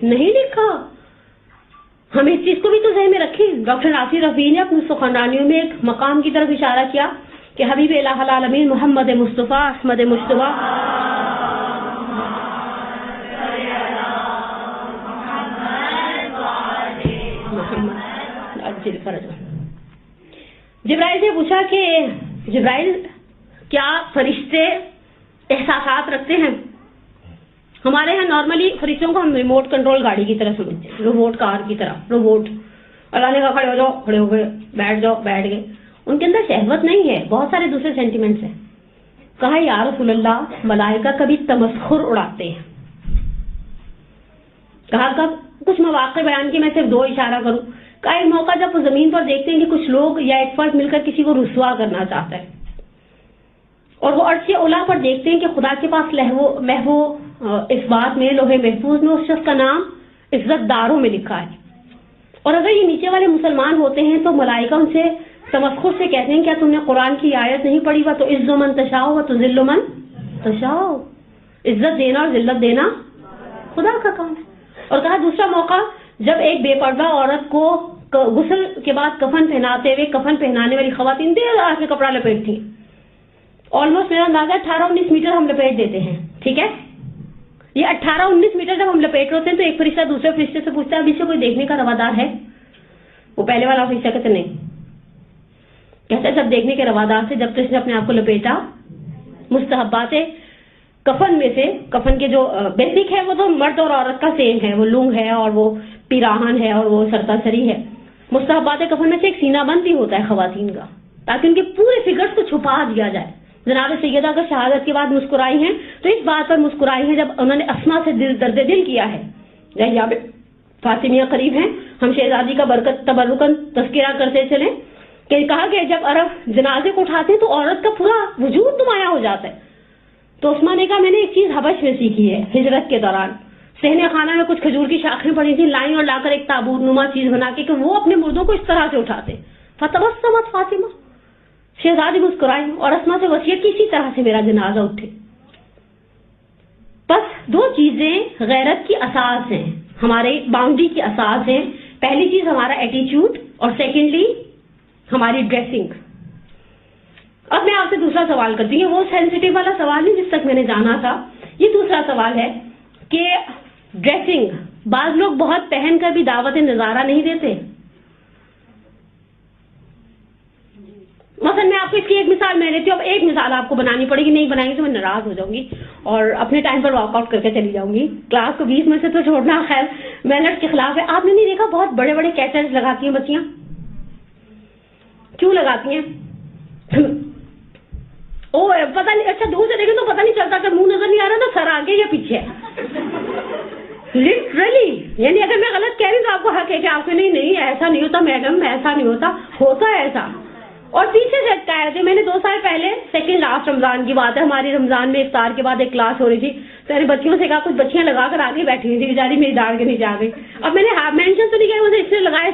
نہیں لکھا. ہم اس چیز کو بھی تو ذہن میں رکھیں. ڈاکٹر ناصر رفیع نے اپنے سخنرانیوں میں ایک مقام کی طرف اشارہ کیا کہ حبیب الہ العالمین محمد مصطفیٰ احمد مصطفیٰ جبرائیل سے پوچھا کہ جبرائیل کیا فرشتے احساسات رکھتے ہیں؟ ہمارے ہاں نارملی فرشتوں کو ہم ریموٹ کنٹرول گاڑی کی طرح سمجھتے ہیں, روبوٹ کار کی طرح. روبوٹ, اللہ نے کہا کھڑے ہو جاؤ, کھڑے ہو گئے, بیٹھ جاؤ, بیٹھ گئے. ان کے اندر شہوت نہیں ہے, بہت سارے دوسرے سینٹیمنٹس ہیں. کہا یا رسول اللہ, ملائکہ کبھی تمسخر اڑاتے ہیں. کہا کب؟ کچھ مواقع بیان کے میں صرف 2 اشارہ کروں. کہا ایک موقع جب وہ زمین پر دیکھتے ہیں کہ کچھ لوگ یا ایک فرد مل کر کسی کو رسوا کرنا چاہتا ہے, اور وہ عرش اولا پر دیکھتے ہیں کہ خدا کے پاس محو اس بات میں لوح محفوظ میں اس شخص کا نام عزت داروں میں لکھا ہے. اور اگر یہ نیچے والے مسلمان ہوتے ہیں تو ملائکہ ان سے تمسخر سے کہتے ہیں کیا تم نے قرآن کی آیت نہیں پڑھی, وہ تو عز من تشاء و تذل من تشاء. عزت دینا اور ذلت دینا خدا کا کام ہے. اور کہا دوسرا موقع جب ایک بے پردہ عورت کو غسل کے بعد کفن پہناتے ہوئے کفن پہنانے والی خواتین دیر رات میں کپڑا لپیٹتی ہیں. آلموسٹ میرا اندازہ 18-19 میٹر ہم لپیٹ دیتے ہیں. ٹھیک ہے, یہ 18-19 میٹر جب ہم لپیٹ ہوتے ہیں تو ایک فرشتہ دوسرے فرشتے سے پوچھتا ہے ابھی سے کوئی دیکھنے کا روادار ہے؟ وہ پہلے والا فرشتہ کہتے نہیں. کہتا ہے جب دیکھنے کے روادار سے, جب تو اس نے اپنے آپ کو لپیٹا. مستحبات کفن میں سے, کفن کے جو بیسک ہے وہ تو مرد اور عورت کا سیم ہے, وہ لنگ ہے اور وہ پیراہن ہے اور وہ سرتا سری ہے. مستحبات کفن میں سے ایک سینہ بند بھی ہوتا ہے خواتین کا, تاکہ ان کے پورے فگرز کو چھپا دیا جائے. جناب سیدہ اگر شہادت کے بعد مسکرائی ہیں تو اس بات پر مسکرائی ہیں جب انہوں نے اسما سے درد دل کیا ہے. یہاں پہ فاطمیہ قریب ہیں, ہم شہزادی کا برکت تبرکن تذکرہ کرتے چلیں کہ کہا کہ جب عرب جنازے کو اٹھاتے ہیں تو عورت کا پورا وجود نمایاں ہو جاتا ہے. تو عثمان نے کہا میں نے ایک چیز حبش میں سیکھی ہے ہجرت کے دوران. صحن خانہ میں کچھ کھجور کی شاخیں پڑی تھیں, لائیں اور لا کر ایک تابوت نما چیز بنا کے کہ وہ اپنے مردوں کو اس طرح سے اٹھاتے. فتبسمت فاطمہ, شہزادی مسکرائی اور اسما سے وصیت کی اسی طرح سے میرا جنازہ اٹھے. بس دو چیزیں غیرت کی اساس ہیں, ہمارے باؤنڈری کی اساس ہیں. پہلی چیز ہمارا ایٹیچیوڈ اور سیکنڈلی ہماری ڈریسنگ. اب میں آپ سے دوسرا سوال کرتی ہوں, وہ سینسیٹیو والا سوال نہیں جس تک میں نے جانا تھا. یہ دوسرا سوال ہے کہ ڈریسنگ بعض لوگ بہت پہن کر بھی دعوت نظارہ نہیں دیتے. مثلا میں آپ کو اس کی ایک مثال میں دیتی ہوں. اب ایک مثال آپ کو بنانی پڑے گی, نہیں بنائیں گے تو میں ناراض ہو جاؤں گی اور اپنے ٹائم پر واک آؤٹ کر کے چلی جاؤں گی. کلاس کو 20 میں سے تو چھوڑنا خیر مینرز کے خلاف ہے. آپ نے نہیں دیکھا بہت بڑے بڑے کیچرز لگاتی ہیں بچیاں؟ کیوں لگاتی ہیں؟ او پتہ نہیں, اچھا دور سے دیکھیں تو پتہ نہیں چلتا کہ منہ نظر نہیں آ رہا تو سر آگے یا پیچھے ہے. لٹرلی یعنی اگر میں غلط کہہ رہی ہوں تو آپ کو حق ہے کہ آپ کو نہیں ایسا نہیں ہوتا میڈم, ایسا نہیں ہوتا ہے ایسا. اور پیچھے سے اٹکائے تھے. میں نے 2 سال پہلے سیکنڈ لاسٹ رمضان کی بات ہے, ہماری رمضان میں افطار کے بعد ایک کلاس ہو رہی تھی. تو میں نے بچیوں سے کہا, کچھ بچیاں لگا کر آگے بیٹھی ہوئی تھی بیچاری, میری داڑھ کے نیچے آ گئی. اب میں نے مینشن تو نہیں کیا مجھے اس نے لگایا.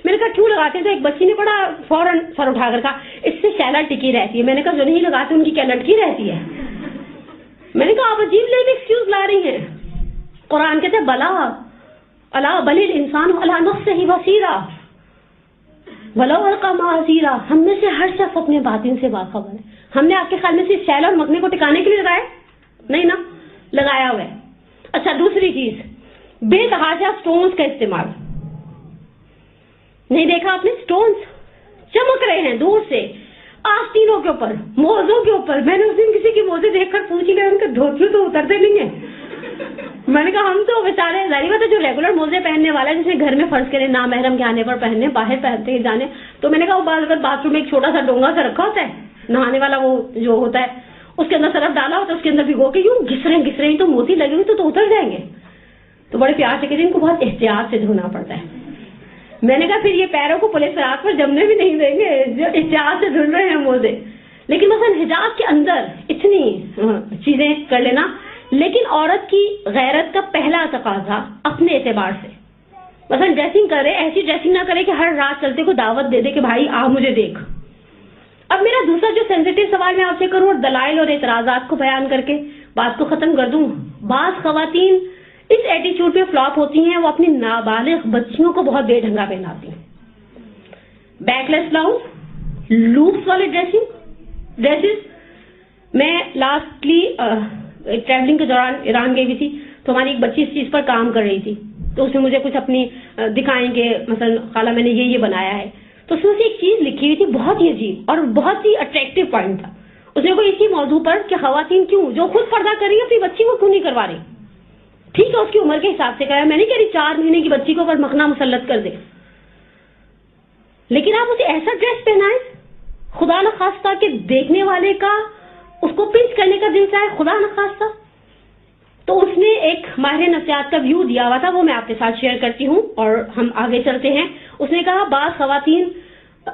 میں نے کہا کیوں لگاتے ہیں؟ تو ایک بچی نے پڑا فوراً سر اٹھا کر کہا اس سے شیلا ٹکی رہتی ہے. میں نے کہا جو نہیں لگاتے ان کی کیا لٹکی رہتی ہے؟ میں نے کہا آپ عجیب لیب ایکسکیوز لا رہی ہیں. قرآن کہتے ہیں بلا الا بل الانسان علی نفسہ بصیرہ ولو القى معاذیرا. ہم میں سے ہر شخص اپنے باطن سے باخبر ہے. ہم نے آپ کے خیال میں صرف شیل اور مکھنے کو ٹکانے کے لیے لگایا؟ نہیں نا, لگایا ہوا ہے. اچھا دوسری چیز, بے تحاشا سٹونز کا استعمال نہیں دیکھا آپ نے؟ سٹونز چمک رہے ہیں دور سے آستینوں کے اوپر, موزوں کے اوپر. میں نے اس دن کسی کی موزے دیکھ کر پوچھی گیا ان کے دھوتیوں تو اترتے نہیں ہیں. میں نے کہا ہم تو بیچارے ظاہری بات ہے جو ریگولر موزے پہننے والا ہے جسے گھر میں فرض کرے نامحرم کے آنے پر پہننے, باہر پہنتے ہی جانے. تو میں نے کہا وہ بعض اگر باتھ روم میں ایک چھوٹا سا ڈونگا سا رکھا ہوتا ہے نہانے والا, وہ جو ہوتا ہے اس کے اندر صرف ڈالا ہوتا ہے, اس کے اندر بھگو کے یوں گھس رہے تو موتی لگے ہوئے تو اتر جائیں گے. تو بڑے پیار سے کہتے ہیں ان کو بہت احتیاط سے دھونا پڑتا ہے. میں نے کہا پھر یہ پیروں کو پولیس فراق پر جمنے بھی نہیں دیں گے جو احتیاط سے دھل رہے ہیں موزے. لیکن مثلا حجاب کے اندر اتنی چیزیں کر لینا. لیکن عورت کی غیرت کا پہلا تقاضا اپنے اعتبار سے, مثلا ڈریسنگ کرے, ایسی ڈریسنگ نہ کرے کہ ہر رات چلتے کو دعوت دے دے کہ بھائی آ مجھے دیکھ. اب میرا دوسرا جو سینسیٹیو سوال میں آپ سے کروں اور دلائل اور اعتراضات کو بیان کر کے بات کو ختم کر دوں. بعض خواتین اس ایٹیچیوڈ پہ فلاپ ہوتی ہیں, وہ اپنی نابالغ بچیوں کو بہت بے ڈھنگا پہناتی ہیں. بیک لیس بلاؤز, لوپس والے ڈریسز. میں لاسٹلی ٹریولنگ کے دوران ایران گئی ہوئی تھی تو ہماری ایک بچی اس چیز پر کام کر رہی تھی. تو اس نے مجھے کچھ اپنی دکھائیں کہ مثلا خالہ میں نے یہ بنایا ہے. تو اس میں سے ایک چیز لکھی ہوئی تھی بہت ہی عجیب اور بہت ہی اٹریکٹیو پوائنٹ تھا. اس نے کوئی اسی موضوع پر کہ خواتین کیوں جو خود پردہ کر رہی ہیں اپنی بچی کو کیوں نہیں کروا رہی. ٹھیک ہے اس کی عمر کے حساب سے کہا, میں نہیں کہہ رہی 4 مہینے کی بچی کو پر مکھنا مسلط کر دے, لیکن آپ اسے ایسا ڈریس پہنائیں خدا نخواستہ کہ دیکھنے والے کا اس کو پنچ کرنے کا دل چاہے خدا نخواستہ. تو اس نے ایک ماہر نفسیات کا ویو دیا ہوا تھا, وہ میں آپ کے ساتھ شیئر کرتی ہوں اور ہم آگے چلتے ہیں. اس نے کہا بعض خواتین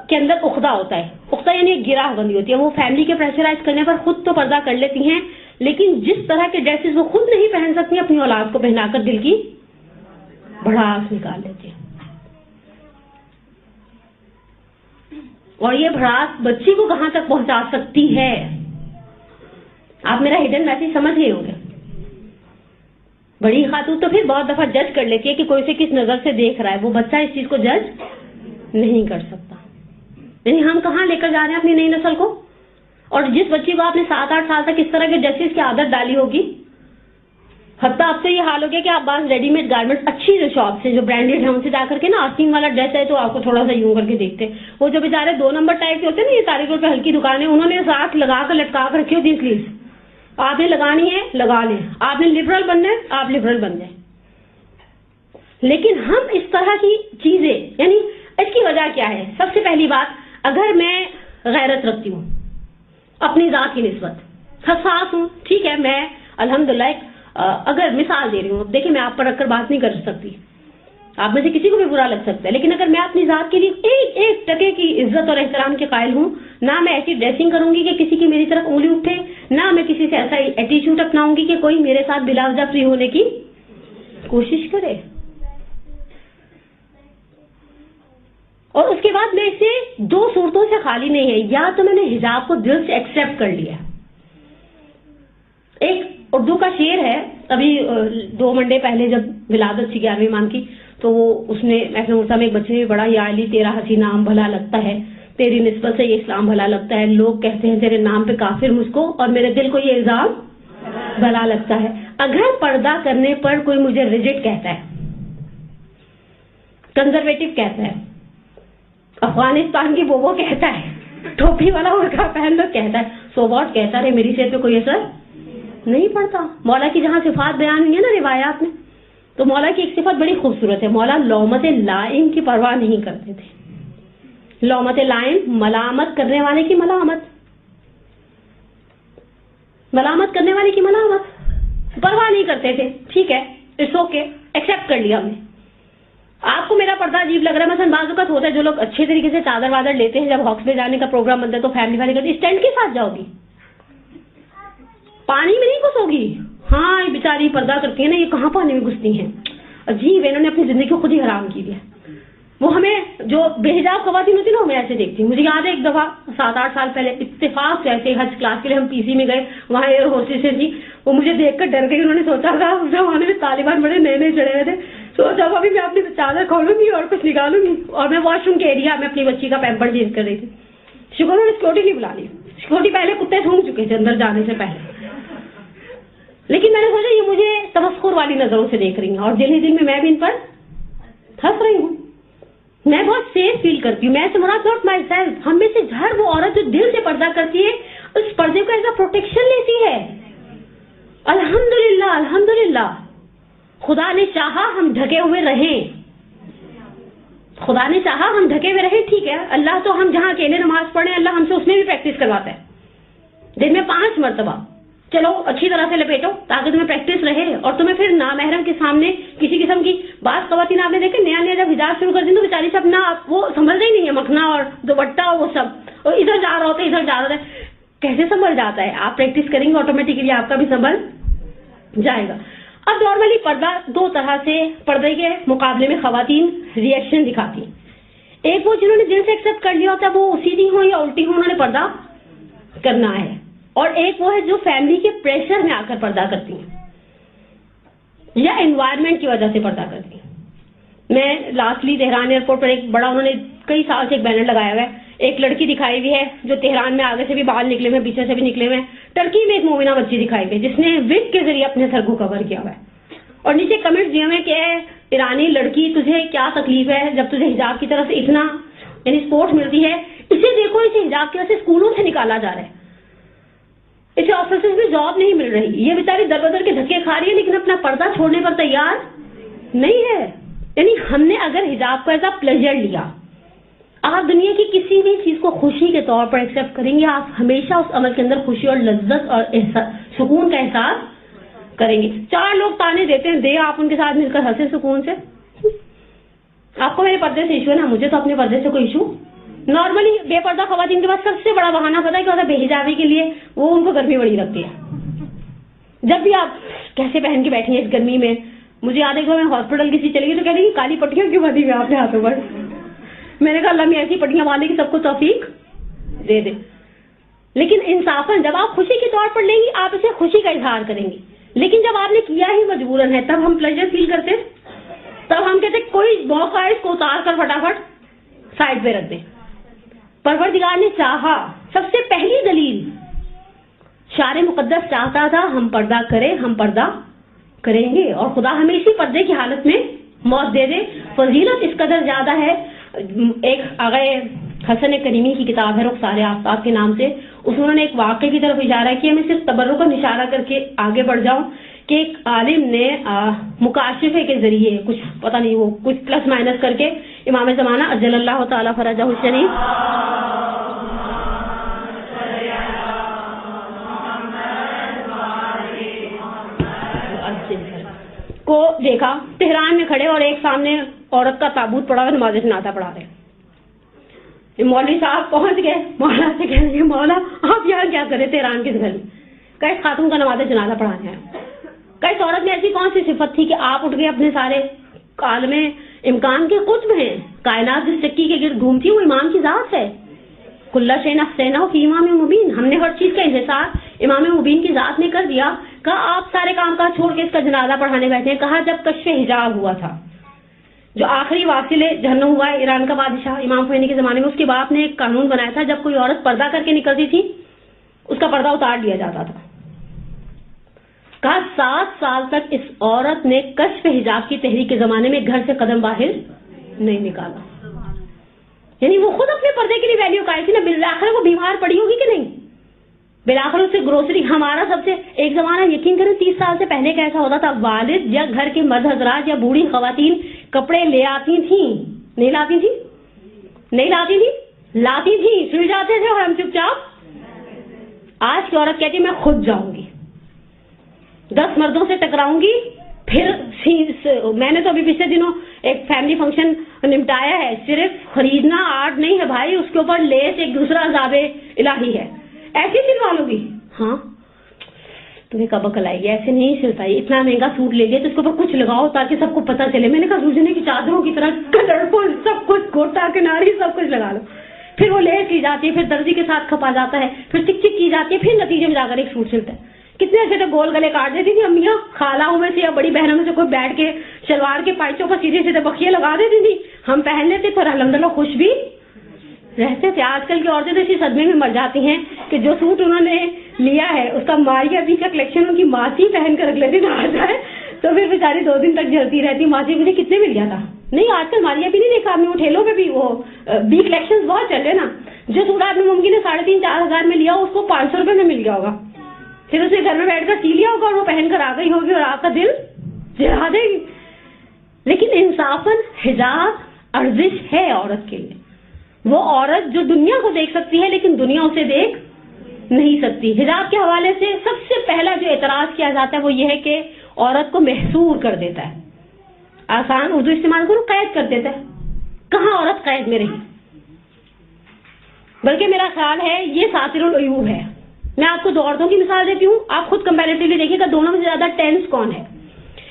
کے اندر عقدہ ہوتا ہے. عقدہ یعنی ایک گراہ بندی ہوتی ہے. وہ فیملی کے پریشرائز کرنے پر خود تو پردہ کر لیتی ہیں, لیکن جس طرح کے ڈریسز وہ خود نہیں پہن سکتی اپنی اولاد کو پہنا کر دل کی بھڑاس نکال لیتی ہیں. اور یہ بھڑاس بچی کو کہاں تک پہنچا سکتی ہے. آپ میرا ہڈن میسج سمجھ گئے ہوں گے. بڑی خاتون تو پھر بہت دفعہ جج کر لیتی ہے کہ کوئی سے کس نظر سے دیکھ رہا ہے, وہ بچہ اس چیز کو جج نہیں کر سکتا. یعنی ہم کہاں لے کر جا رہے ہیں اپنی نئی نسل کو. اور جس بچی کو آپ نے 7-8 سال تک اس طرح کے ڈریسز کی عادت ڈالی ہوگی, حتیٰ آپ سے یہ حال ہو گیا کہ آپ بعض ریڈی میڈ گارمنٹس اچھی جو شاپ سے جو برانڈیڈ ہے ان سے جا کر کے نا آستین والا ڈریس ہے تو آپ کو تھوڑا سا یوں کر کے دیکھتے. وہ جو بیچارے 2 نمبر ٹائپ کے ہوتے ہیں نا, یہ تاریخ روڈ پہ ہلکی دکانیں, انہوں نے ساتھ لگا کر لٹکا کر رکھی ہوتی ہے سلیوز. آپ نے لگانی ہے لگا لیں, آپ نے لبرل بننا ہے آپ لبرل بن جائیں. لیکن ہم اس طرح کی چیزیں, یعنی اس کی وجہ کیا ہے؟ سب سے پہلی بات, اگر میں غیرت رکھتی ہوں اپنی ذات کی نسبت حساس ہوں. ٹھیک ہے, میں الحمدللہ اگر مثال دے رہی ہوں, دیکھیں میں آپ پر رکھ کر بات نہیں کر سکتی, آپ میں سے کسی کو بھی برا لگ سکتا ہے, لیکن اگر میں اپنی ذات کے لیے ایک ٹکے کی عزت اور احترام کے قائل ہوں, نہ میں ایسی ڈریسنگ کروں گی کہ کسی کی میری طرف انگلی اٹھے, نہ میں کسی سے ایسا ایٹیٹیوڈ اپناؤں گی کہ کوئی میرے ساتھ بلا وجہ فری ہونے کی کوشش کرے. اور اس کے بعد میں اسے دو صورتوں سے خالی نہیں ہے, یا تو میں نے حجاب کو دل سے ایکسیپٹ کر لیا. ایک اردو کا شعر ہے, ابھی 2 منڈے پہلے جب ولادت تھی 11ویں امام کی, تو وہ اس نے محفل مرتضیٰ میں ایک بچے نے بڑا, یا علی تیرا حسین نام بھلا لگتا ہے, تیری نسبت سے یہ اسلام بھلا لگتا ہے, لوگ کہتے ہیں تیرے نام پہ کافر مجھ کو, اور میرے دل کو یہ الزام بھلا لگتا ہے. اگر پردہ کرنے پر کوئی مجھے ریجڈ کہتا ہے, کنزرویٹو کہتا ہے, افغانستان کی بوبو کہتا ہے, ٹوپی والا برقع پہن لو کہتا ہے, سو واٹ کہتا ہے, میری صحت پہ کوئی اثر نہیں پڑتا. مولا کی جہاں صفات بیان ہوئی ہے نا روایات میں, تو مولا کی ایک صفت بڑی خوبصورت ہے, مولا لومت لائم کی پرواہ نہیں کرتے تھے. لومت لائم, ملامت کرنے والے کی ملامت, ملامت کرنے والے کی ملامت, پرواہ نہیں کرتے تھے. ٹھیک ہے, اٹس اوکے, ایکسپٹ کر لیا ہم نے. آپ کو میرا پردہ عجیب لگ رہا ہے, مثلا بعض اوقات ہوتا ہے جو لوگ اچھے طریقے سے چادر وادر لیتے ہیں, جب ہاکس میں جانے کا پروگرام بنتا ہے تو فیملی والے کہتے ہیں اسٹینڈ کے ساتھ جاؤ گی, پانی میں نہیں گھسو گی. ہاں یہ بیچاری پردہ کرتی ہے نا, یہ کہاں پانی میں گھستی ہیں, عجیب ہے, انہوں نے اپنی زندگی کو خود ہی حرام کی ہے. وہ ہمیں جو بے حجاب خواتین ہوتی نا, ہمیں ایسے دیکھتی ہیں. مجھے یاد ہے ایک دفعہ 7-8 سال پہلے اتفاق سے ایسے حج کلاس کے لیے ہم پی سی میں گئے, وہاں ایئر ہوسٹس تھی, وہ مجھے دیکھ کر ڈر گئی. انہوں نے سوچا تھا اس زمانے میں طالبان بڑے نئے نئے چڑھے ہوئے تھے, سوچا ابھی میں اپنی چادر کھولوں گی اور کچھ نکالوں گی, اور میں واش روم کے ایریا میں اپنی بچی کا پیمپر چینج کر رہی تھی. شکر انہوں نے سیکورٹی نہیں بلا لی, سیکورٹی پہلے کتے سونگ چکے تھے اندر جانے سے پہلے. لیکن میں نے سوچا یہ مجھے تمسخر والی نظروں سے دیکھ رہی ہیں, اور دل ہی دل میں بھی ان پر ہنس رہی ہوں. میں بہت سیف فیل کرتی ہوں. میں سے مراد ناٹ مائی سیلف, ہم میں سے ہر وہ عورت جو دل سے پردہ کرتی ہے اس پردے کو ایز اے پروٹیکشن لیتی ہے. الحمدللہ الحمدللہ, خدا نے چاہا ہم ڈھکے ہوئے رہیں, خدا نے چاہا ہم ڈھکے ہوئے رہیں. ٹھیک ہے, اللہ تو ہم جہاں اکیلے نماز پڑھیں اللہ ہم سے اس میں بھی پریکٹس کرواتا ہے, دن میں 5 مرتبہ. چلو اچھی طرح سے لپیٹو تاکہ تمہیں پریکٹس رہے, اور تمہیں پھر نامحرم کے سامنے کسی قسم کی, بعض خواتین آپ نے دیکھے نیا جب حجاب شروع کر دیں تو بیچاری سے اپنا وہ سنبھلنا ہی نہیں ہے, مکھنا اور دوپٹہ وہ سب, اور ادھر جا رہا ہوتا ہے ادھر جا رہا ہے, کیسے سنبھل جاتا ہے. آپ پریکٹس کریں گے آٹومیٹکلی آپ کا بھی سنبھل جائے گا. اب نارملی پردہ 2 طرح سے پردے کے مقابلے میں خواتین ریئیکشن دکھاتی ہیں. ایک وہ جنہوں نے دل سے ایکسپٹ کر لیا ہوتا ہے, وہ سیدھی ہوں یا الٹی ہوں, انہوں نے پردہ کرنا ہے. اور ایک وہ ہے جو فیملی کے پریشر میں آ کر پردہ کرتی ہیں یا انوائرمنٹ کی وجہ سے پردہ کرتی ہیں. میں لاسٹلی تہران ایئرپورٹ پر ایک بڑا, انہوں نے کئی سال سے ایک بینر لگایا ہوا ہے, ایک لڑکی دکھائی ہوئی ہے جو تہران میں آگے سے بھی بال نکلے ہوئے پیچھے سے بھی نکلے ہوئے ہیں. ٹرکی میں ایک مومنہ بچی دکھائی ہوئی ہے جس نے وگ کے ذریعے اپنے سر کو کور کیا ہوا ہے, اور نیچے کمنٹس دیے ہوئے کہ ایرانی لڑکی تجھے کیا تکلیف ہے جب تجھے حجاب کی طرف سے اتنا یعنی سپورٹ ملتی ہے, اسے دیکھو اسے حجاب کی وجہ سے اسکولوں سے نکالا جا رہا ہے, اسے آفیسز میں جاب نہیں مل رہی, یہ بیچاری در بدر کے دھکے کھا رہی ہے لیکن اپنا پردہ چھوڑنے پر تیار نہیں ہے. یعنی ہم نے اگر حجاب کو ایز اے پلیجر لیا, آپ دنیا کی کسی بھی چیز کو خوشی کے طور پر ایکسیپٹ کریں گے, آپ ہمیشہ اس عمل کے اندر خوشی اور لذت اور سکون کا احساس کریں گے. 4 لوگ تانے دیتے ہیں, دے آپ ان کے ساتھ مل کر ہنسے سکون سے. آپ کو میرے پردے سے ایشو ہے نا, مجھے تو اپنے پردے سے کوئی ایشو. نارملی بے پردہ خواتین کے پاس سب سے بڑا بہانہ پتا ہے کہ بے حجابی کے لیے وہ ان کو گرمی بڑی لگتی ہے. جب بھی آپ کیسے پہن کے بیٹھی ہیں اس گرمی میں, مجھے یاد ہے کہ میں ہاسپٹل کسی چلی گئی تو کہہ رہی کالی پٹیاں کیوں باندھی ہوئی آپ نے ہاتھوں پر. میں نے کہا اللہ میں ایسی پٹیاں باندھے کہ سب کو توفیق دے دے. لیکن انصافاً جب آپ خوشی کے طور پر لیں گی آپ اسے خوشی کا اظہار کریں گی, لیکن جب آپ نے کیا ہی مجبوراً ہے تب ہم پلیجر فیل کرتے, تب ہم کہتے کوئی موقع ہے اس کو اتار کر فٹافٹ سائڈ پہ رکھ دیں. پروردگار نے چاہا, سب سے پہلی دلیل شارع مقدس چاہتا تھا ہم پردہ کریں, ہم پردہ کریں گے, اور خدا ہمیں اسی پردے کی حالت میں موت دے دے. فضیلت اس قدر زیادہ ہے, ایک آغا حسن کریمی کی کتاب ہے رخسار آفتاب کے نام سے, اس میں انہوں نے ایک واقعے کی طرف اشارہ کیا. میں صرف تبرک کا اشارہ کر کے آگے بڑھ جاؤں کہ ایک عالم نے مکاشفے کے ذریعے کچھ پتہ نہیں وہ کچھ پلس مائنس کر کے امام زمانہ اجل اللہ تعالیٰ فرجہ الشریف کو دیکھا تہران میں کھڑے اور ایک سامنے عورت کا تابوت پڑا ہوا نماز جنازہ پڑھا رہے. مولوی صاحب پہنچ گئے, مولانا سے کہنے لگے مولا آپ یہاں کیا کریں تہران کس گھر میں؟ کہ اس خاتون کا نماز جنازہ پڑھانے آئے. کہ اس عورت میں ایسی کون سی صفت تھی کہ آپ اٹھ گئے اپنے سارے عالم امکان کے قطب ہیں, کائنات جس چکی کے گرد گھومتی وہ امام کی ذات ہے. کلّ شیء احصیناہ فی امام مبین, ہم نے ہر چیز کا انحصار امام مبین کی ذات نے کر دیا. کہا آپ سارے کام کاج چھوڑ کے اس کا جنازہ پڑھانے بیٹھے ہیں. کہا جب کشف حجاب ہوا تھا, جو آخری واصل جہنم ہوا ہے ایران کا بادشاہ امام خمینی کے زمانے میں, اس کے باپ نے ایک قانون بنایا تھا جب کوئی عورت پردہ کر کے نکلتی تھی اس کا پردہ اتار دیا جاتا تھا. کہا 7 سال تک اس عورت نے کشف حجاب کی تحریک کے زمانے میں گھر سے قدم باہر نہیں نکالا. یعنی وہ خود اپنے پردے کے لیے ویلیو قائل تھی نا. بالآخر وہ بیمار پڑی ہوگی کہ نہیں, بالآخر اسے گروسری. ہمارا سب سے ایک زمانہ یقین کریں 30 سال سے پہلے کیسا ہوتا تھا, والد یا گھر کے مرد حضرات یا بوڑھی خواتین کپڑے لے آتی تھیں, نہیں لاتی تھی, نہیں لاتی تھی, لاتی تھی, سل جاتے تھے اور ہم چپ چاپ. آج کی عورت کہتی میں خود جاؤں گی, 10 مردوں سے ٹکراؤں گی. پھر میں نے تو ابھی پچھلے دنوں ایک فیملی فنکشن نمٹایا ہے, صرف خریدنا آرٹ نہیں ہے بھائی, اس کے اوپر لیس ایک دوسرا عذاب الہی ہے. ایسے سلوا لو گی؟ ہاں تمہیں کب عقل آئے گی, ایسے نہیں سلتا. اتنا مہنگا سوٹ لے لیا تو اس کے اوپر کچھ لگاؤ تاکہ سب کو پتہ چلے. میں نے کہا سوجنے کی چادروں کی طرح کلرفل سب کچھ, گوٹا کناری سب کچھ لگا لو. پھر وہ لیس کی جاتی ہے, پھر درزی کے ساتھ کھپا جاتا ہے, پھر ٹک ٹک کی جاتی ہے, پھر نتیجے میں جا کر ایک سوٹ سلتا ہے. کتنے ایسے تو گول گلے کاٹ دیتی تھی امیاں, خالہوں میں سے یا بڑی بہنوں میں سے کوئی بیٹھ کے شلوار کے پائچوں پر سیدھے سیدھے بخیے لگا دیتی تھی. ہم پہن لیتے تھے اور الحمدللہ خوش بھی رہتے تھے. آج کل کی عورتیں تو اسی صدمے میں مر جاتی ہیں کہ جو سوٹ انہوں نے لیا ہے اس کا ماریا بی کا کلیکشن ان کی ماسی پہن کر رکھ لیتی آ جائے تو پھر بیچاری 2 دن تک جلتی رہتی. ماسی مجھے کتنے مل گیا تھا؟ نہیں آج کل ماریا بھی نہیں دیکھا آپ نے, وہ ٹھیلوں پہ بھی وہ بی کلیکشن بہت چل رہے نا. جو سوٹ آپ نے ممکن ہے 3,500-4 ہزار میں لیا اس کو 500 روپے میں مل گیا ہوگا, پھر اسے گھر میں بیٹھ کر سی لیا ہوگا اور وہ پہن کر آ گئی ہوگی اور آپ کا دل جلا دے گی. لیکن انصافاً حجاب ارزش ہے عورت کے لیے. وہ عورت جو دنیا کو دیکھ سکتی ہے لیکن دنیا اسے دیکھ نہیں سکتی. حجاب کے حوالے سے سب سے پہلا جو اعتراض کیا جاتا ہے وہ یہ ہے کہ عورت کو محصور کر دیتا ہے. آسان اردو استعمال کرو, قید کر دیتا ہے. کہاں عورت قید میں رہی؟ بلکہ میرا خیال ہے یہ ساتر العیوب ہے. میں آپ کو 2 عورتوں کی مثال دیتی ہوں, آپ خود کمپیریٹیولی دیکھیے گا دونوں میں سے زیادہ ٹینس کون ہے.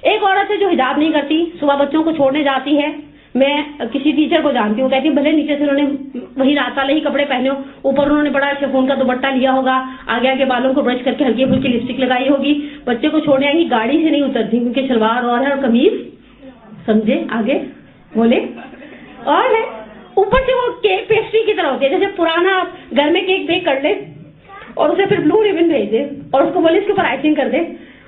ایک عورت ہے جو حجاب نہیں کرتی, صبح بچوں کو چھوڑنے جاتی ہے. میں کسی ٹیچر کو جانتی ہوں, کہتی بھلے نیچے سے انہوں نے وہی رات والے ہی کپڑے پہنے ہو, اوپر انہوں نے بڑا شفون کا دوپٹہ لیا ہوگا, آگے آگے بالوں کو برش کر کے ہلکی پھلکی لپسٹک لگائی ہوگی, بچے کو چھوڑنے آئیں گی, گاڑی سے نہیں اترتی کیونکہ شلوار اور ہے اور قمیض سمجھے آگے بولے اور ہے, اوپر سے وہ کیک پیسٹری کی طرح ہوتی ہے. جیسے پرانا آپ گھر میں کیک بیک کر لے اور اسے پھر بلو ریبن بھیج دے اور اس کو بولے اس کے اوپر آئسنگ کر دے,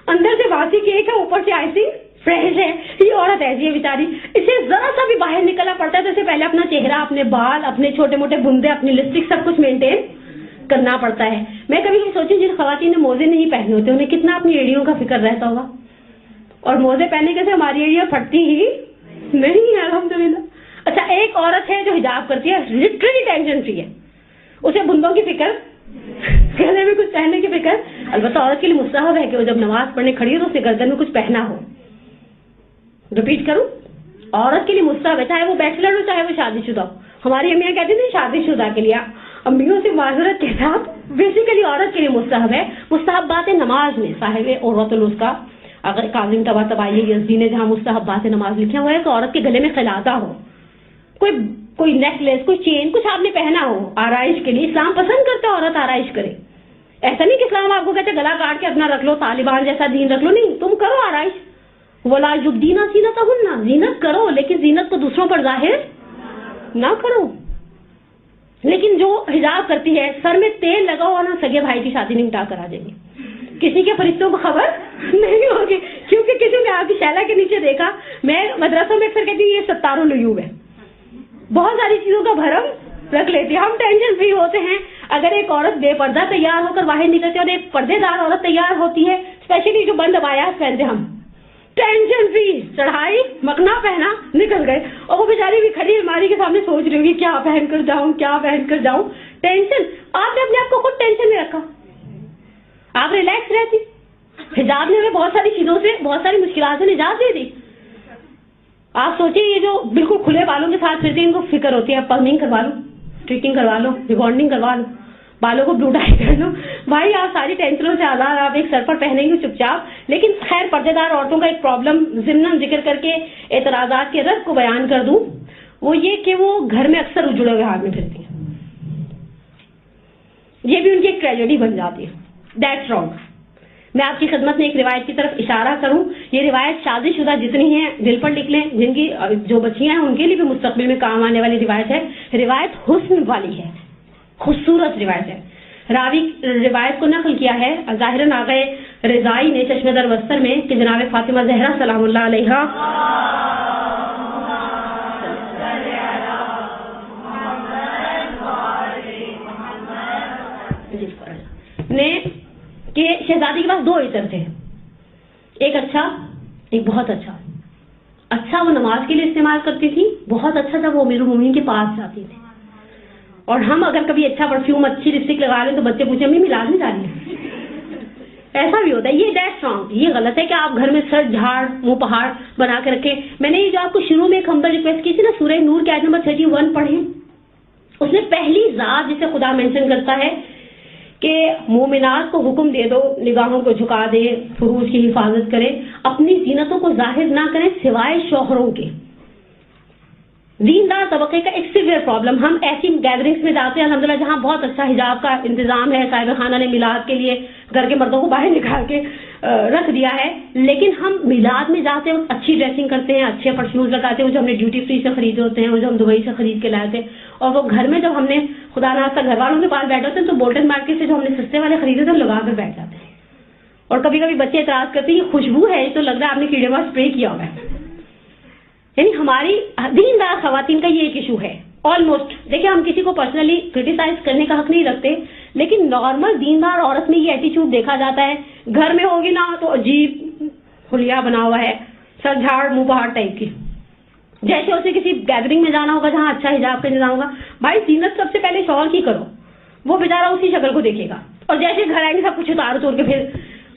اندر سے باسی کیک ہے اوپر سے آئسنگ فریش ہے. یہ عورت ایسی ہے بیچاری, اسے ذرا سا بھی باہر نکلنا پڑتا ہے تو اسے پہلے اپنا چہرہ, اپنے بال, اپنے چھوٹے موٹے بندے, اپنی لپسٹک سب کچھ مینٹین کرنا پڑتا ہے. میں کبھی کبھی سوچوں جن خواتین نے موزے نہیں پہنے ہوتے انہیں کتنا اپنی ایڑیوں کا فکر رہتا ہوگا, اور موزے پہننے کے سے ہماری ایڑیاں پھٹتی ہی نہیں ہے الحمدللہ. اچھا ایک عورت ہے جو حجاب کرتی ہے, لٹرلی ٹینشن فری ہے, اسے بندوں کی فکر, گلے میں کچھ پہننے کی فکر. البتہ عورت کے لیے مستحب ہے کہ وہ جب نماز پڑھنے کھڑی ہو تو اسے گردن میں کچھ پہنا ہو. رپیٹ کروں, عورت کے لیے مستحب ہے, چاہے وہ بیچلر ہو چاہے وہ شادی شدہ ہو. ہماری امیاں کہتی ہیں شادی شدہ کے لیے, امیوں سے معذرت کے ساتھ بیسیکلی عورت کے لیے مستحب ہے. مستحبات نماز میں صاحب عروۃ الوثقیٰ اگر کاظم طباطبائی یزدی نے جہاں مستحبات نماز لکھا ہوا ہے تو عورت کے گلے میں خلاطہ ہو, کوئی نیکلیس, کوئی چین, کچھ آپ نے پہنا ہو آرائش کے لیے. اسلام پسند کرتا ہے عورت آرائش کرے. ایسا نہیں کہ اسلام آپ کو کہتے گلا کاٹ کے اپنا رکھ لو, طالبان جیسا دین رکھ لو, نہیں, تم کرو آرائش. ولا یبدین زینتہن, زینت کرو لیکن زینت کو دوسروں پر ظاہر نہ کرو. لیکن جو حجاب کرتی ہے سر میں تیل لگاؤ اور سگے بھائی کی شادی نمٹا کر آ جائیں گے, کسی کے فرشتوں کو خبر نہیں ہوگی کیونکہ کسی نے آپ کی شیلا کے نیچے دیکھا. میں مدرسوں میں اکثر کہتی ہوں یہ ستار العیوب ہے, بہت ساری چیزوں کا بھرم رکھ لیتی ہے. ہم ٹینشن فری ہوتے ہیں. اگر ایک عورت بے پردہ تیار ہو کر باہر نکلتی ہے اور ایک پردے دار عورت تیار ہوتی ہے, اسپیشلی جو بند عبایات پہنتے ہم, ٹینشن فری, چڑھائی مکنا پہنا نکل گئے, اور وہ بیچاری بھی کھڑی الماری کے سامنے سوچ رہی ہوگی کیا پہن کر جاؤں, کیا پہن کر جاؤں. ٹینشن, آپ نے اپنے آپ کو خود ٹینشن میں رکھا. آپ ریلیکس رہتی, حجاب نے ہمیں بہت ساری چیزوں سے، بہت ساری مشکلات سے نجات دے دی. آپ سوچیں یہ جو بالکل کھلے بالوں کے ساتھ پھرتے ہیں ان کو فکر ہوتی ہے پرمنگ کروا لو، ٹریٹنگ کروا لو، ریبانڈنگ کروا لو، بالوں کو بلو ڈائی کر لو. بھائی آپ ساری ٹینشنوں سے آزاد، آپ ایک سر پر پہنیں گے چپ چاپ. لیکن خیر پردے دار عورتوں کا ایک پرابلم ضمن ذکر کر کے اعتراضات کے رد کو بیان کر دوں، وہ یہ کہ وہ گھر میں اکثر اجڑے ہوئے ہاتھ میں پھرتی ہیں. یہ بھی ان کی ایک ٹریجڈی بن جاتی ہے. That's wrong. میں آپ کی خدمت میں ایک روایت کی طرف اشارہ کروں. یہ روایت شادی شدہ جتنی ہیں دل پر لکھ لیں، جن کی جو بچیاں ہیں ان کے لیے بھی مستقبل میں کام آنے والی روایت ہے. روایت حسن والی ہے، خوبصورت روایت ہے. راوی روایت کو نقل کیا ہے ظاہراً آغا رضائی نے چشمہ در بستر میں کہ جناب فاطمہ زہرا سلام اللہ علیہا نے کہ شہزادی کے پاس 2 عطر تھے، ایک اچھا ایک بہت اچھا. اچھا وہ نماز کے لیے استعمال کرتی تھی، بہت اچھا جب وہ امیر المومنین کے پاس جاتی تھی. اور ہم اگر کبھی اچھا پرفیوم اچھی لپسٹک لگا لیں تو بچے پوچھیں امی میلاد میں جانی ہے. ایسا بھی ہوتا ہے. یہ دیٹس رانگ. یہ غلط ہے کہ آپ گھر میں سر جھاڑ منہ پہاڑ بنا کے رکھیں. میں نے یہ جو آپ کو شروع میں ایک ہمبل ریکویسٹ کی تھی نا، سورہ نور کی آیت نمبر 31 پڑھیں. اس میں پہلی ذات جسے خدا مینشن کرتا ہے کہ مومنات کو حکم دے دو نگاہوں کو جھکا دے، فروج کی حفاظت کرے، اپنی زینتوں کو ظاہر نہ کریں سوائے شوہروں کے. دیندار طبقے کا ایک سیویئر پرابلم. ہم ایسی گیدرنگس میں جاتے ہیں الحمدللہ جہاں بہت اچھا حجاب کا انتظام ہے، صاحب خانہ نے میلاد کے لیے گھر کے مردوں کو باہر نکال کے رکھ دیا ہے، لیکن ہم میلاد میں جاتے ہیں اچھی ڈریسنگ کرتے ہیں، اچھے پرفیومز لگاتے ہیں جو ہم نے ڈیوٹی فری سے خریدے ہوتے ہیں، وہ جو ہم دبئی سے خرید کے لائے تھے، اور وہ گھر میں جب ہم نے خدا نخواستہ گھر والوں کے پاس بیٹھے ہوتے ہیں تو بولٹن مارکیٹ سے جو ہم نے سستے والے خریدے تھے لگا کر بیٹھ جاتے ہیں. اور کبھی کبھی بچے اعتراض کرتے ہیں یہ خوشبو ہے، تو لگ رہا ہے آپ نے کیڑے مار اسپرے کیا ہوا ہے. یعنی ہماری دیندار خواتین کا یہ ایک ایشو ہے آلموسٹ. دیکھیں ہم کسی کو پرسنلی کرٹیسائز کرنے کا حق نہیں رکھتے، لیکن نارمل دیندار عورت میں یہ ایٹیچیوڈ دیکھا جاتا ہے. گھر میں ہوگی نا تو عجیب حلیہ بنا ہوا ہے، سر جھاڑ منہ پہاڑ ٹائپ کی. جیسے اسے کسی گیدرنگ میں جانا ہوگا جہاں اچھا حجاب کا انتظام ہوگا، بھائی زینت سب سے پہلے شوہر کی کرو، وہ بیچارہ اسی شکل کو دیکھے گا. اور جیسے گھر آئیں گے سب کچھ اتار توڑ کے پھر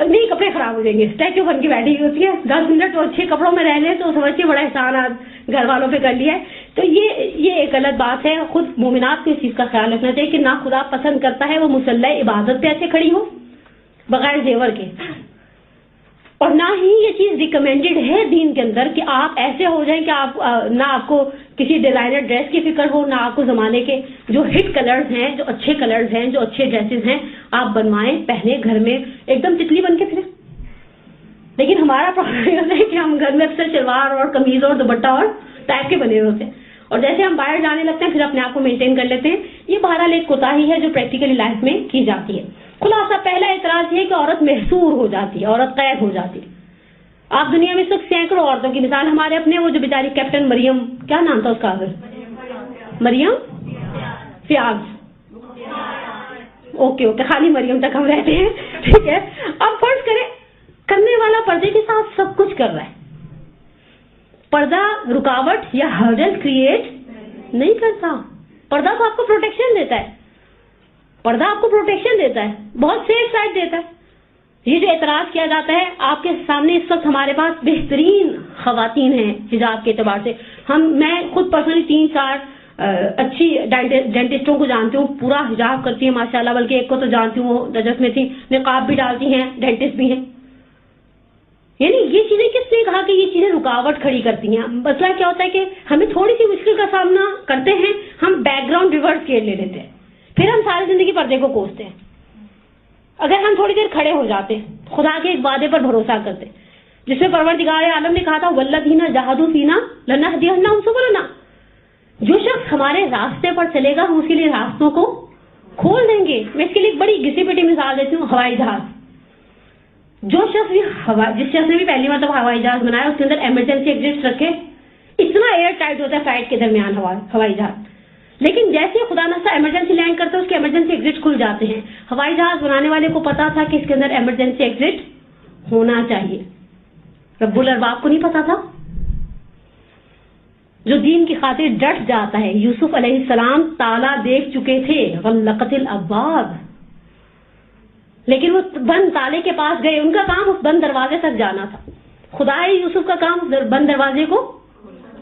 نہیں کپڑے خراب ہو جائیں گے، اسٹیچو بن کے بیٹھی ہوتی ہے. 10 منٹ اور اچھے کپڑوں میں رہ لیں تو سمجھتے بڑا احسان آج گھر والوں پہ کر لیا ہے. تو یہ ایک غلط بات ہے. خود مومنات کو اس چیز کا خیال رکھنا چاہیے کہ نہ خدا پسند کرتا ہے وہ مسلح عبادت پہ ایسے کھڑی ہو بغیر زیور کے، اور نہ ہی یہ چیز ریکمینڈڈ ہے دین کے اندر کہ آپ ایسے ہو جائیں کہ آپ نہ آپ کو کسی ڈیزائنر ڈریس کی فکر ہو، نہ آپ کو زمانے کے جو ہٹ کلرز ہیں، جو اچھے کلرز ہیں، جو اچھے ڈریسز ہیں آپ بنوائیں پہنے، گھر میں ایک دم تتلی بن کے پھریں. لیکن ہمارا پرابلم ہے کہ ہم گھر میں اکثر شلوار اور قمیض اور دوپٹہ اور ٹائپ کے بنے ہوتے ہیں، اور جیسے ہم باہر جانے لگتے ہیں پھر اپنے آپ کو مینٹین کر لیتے ہیں. یہ بہرحال ایک کوتاہی ہے جو پریکٹیکلی لائف میں کی جاتی ہے. خلاصہ پہلا اعتراض یہ ہے کہ عورت محصور ہو جاتی ہے، عورت قید ہو جاتی ہے. آپ دنیا میں اس وقت سینکڑوں عورتوں کی مثال، ہمارے اپنے وہ جو بیچاری کیپٹن مریم، کیا نام تھا اس کا، مریم فیاض، اوکے خالی مریم تک ہم رہتے ہیں، ٹھیک ہے. اب فرض کریں کرنے والا پردے کے ساتھ سب کچھ کر رہا ہے، پردہ رکاوٹ یا ہرڈل کریٹ نہیں کرتا. پردہ تو آپ کو پروٹیکشن دیتا ہے، پردہ آپ کو پروٹیکشن دیتا ہے، بہت سیف سائڈ دیتا ہے. یہ جو اعتراض کیا جاتا ہے آپ کے سامنے اس وقت ہمارے پاس بہترین خواتین ہیں حجاب کے اعتبار سے. میں خود پرسنلی 3-4 اچھی ڈینٹسٹوں کو جانتی ہوں، پورا حجاب کرتی ہیں ماشاءاللہ، بلکہ ایک کو تو جانتی ہوں وہ رجس میں تھی، نقاب بھی ڈالتی ہیں، ڈینٹسٹ بھی ہیں. یعنی یہ چیزیں کس نے کہا کہ یہ چیزیں رکاوٹ کھڑی کرتی ہیں؟ مسئلہ کیا ہوتا ہے کہ ہمیں تھوڑی سی مشکل کا سامنا کرتے ہیں، ہم بیک گراؤنڈ ریورس کیئر لے لیتے ہیں، پھر ہم ساری زندگی پردے کو کوستے ہیں. اگر ہم تھوڑی دیر کھڑے ہو جاتے، خدا کے ایک وعدے پر بھروسہ کرتے جس میں پروردگار عالم نے کہا تھا والذین جاہدوا فینا لنہدینہم سبلنا، جو شخص ہمارے راستے پر چلے گا ہم اس کے لیے راستوں کو کھول دیں گے. میں اس کے لیے ایک بڑی گھسی پٹی مثال دیتی ہوں، ہوائی جہاز. جو شخص جس شخص نے بھی پہلی مرتبہ ہوائی جہاز بنایا اس کے اندر ایمرجنسی ایگزٹ رکھے، اتنا ایئر ٹائٹ ہوتا ہے فلائٹ کے درمیان ہوائی جہاز، لیکن جیسے خدا نخواستہ ایمرجنسی لینڈ کرتا ہے اس کے ایمرجنسی ایگزٹ کھل جاتے ہیں. ہوائی جہاز بنانے والے کو پتا تھا کہ اس کے اندر ایمرجنسی ایگزٹ ہونا چاہیے، رب الارباب کو نہیں پتا تھا. جو دین کی خاطر ڈٹ جاتا ہے، یوسف علیہ السلام تالا دیکھ چکے تھے، غلقت الابواب، لیکن وہ بند تالے کے پاس گئے, ان کا کام اس بند دروازے تک جانا تھا. خدا یوسف کا کام بند دروازے کو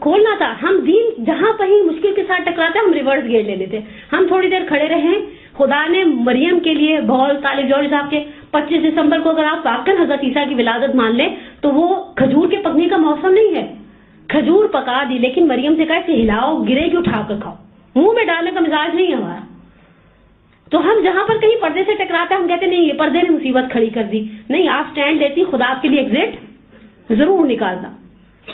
کھولنا تھا. ہم دین جہاں کہیں مشکل کے ساتھ ٹکراتے ہم ریورس گیئر لے لیتے. ہم تھوڑی دیر کھڑے رہیں. خدا نے مریم کے لیے بہول طالب جوڑی صاحب کے 25 دسمبر کو اگر آپ واقعی حضرت عیسیٰ کی ولادت مان لیں تو وہ کھجور کے پکنے کا موسم نہیں ہے. کھجور پکا دی, لیکن مریم سے کہا اسے ہلاؤ, گرے گی اٹھا کر کھاؤ. منہ میں ڈالنے کا مزاج نہیں ہے ہمارا. تو ہم جہاں پر کہیں پردے سے ٹکراتے ہم کہتے نہیں یہ پردے نے مصیبت کھڑی کر دی. نہیں, آپ سٹینڈ لیتی, خدا آپ کے لیے ایگزٹ ضرور نکالتا.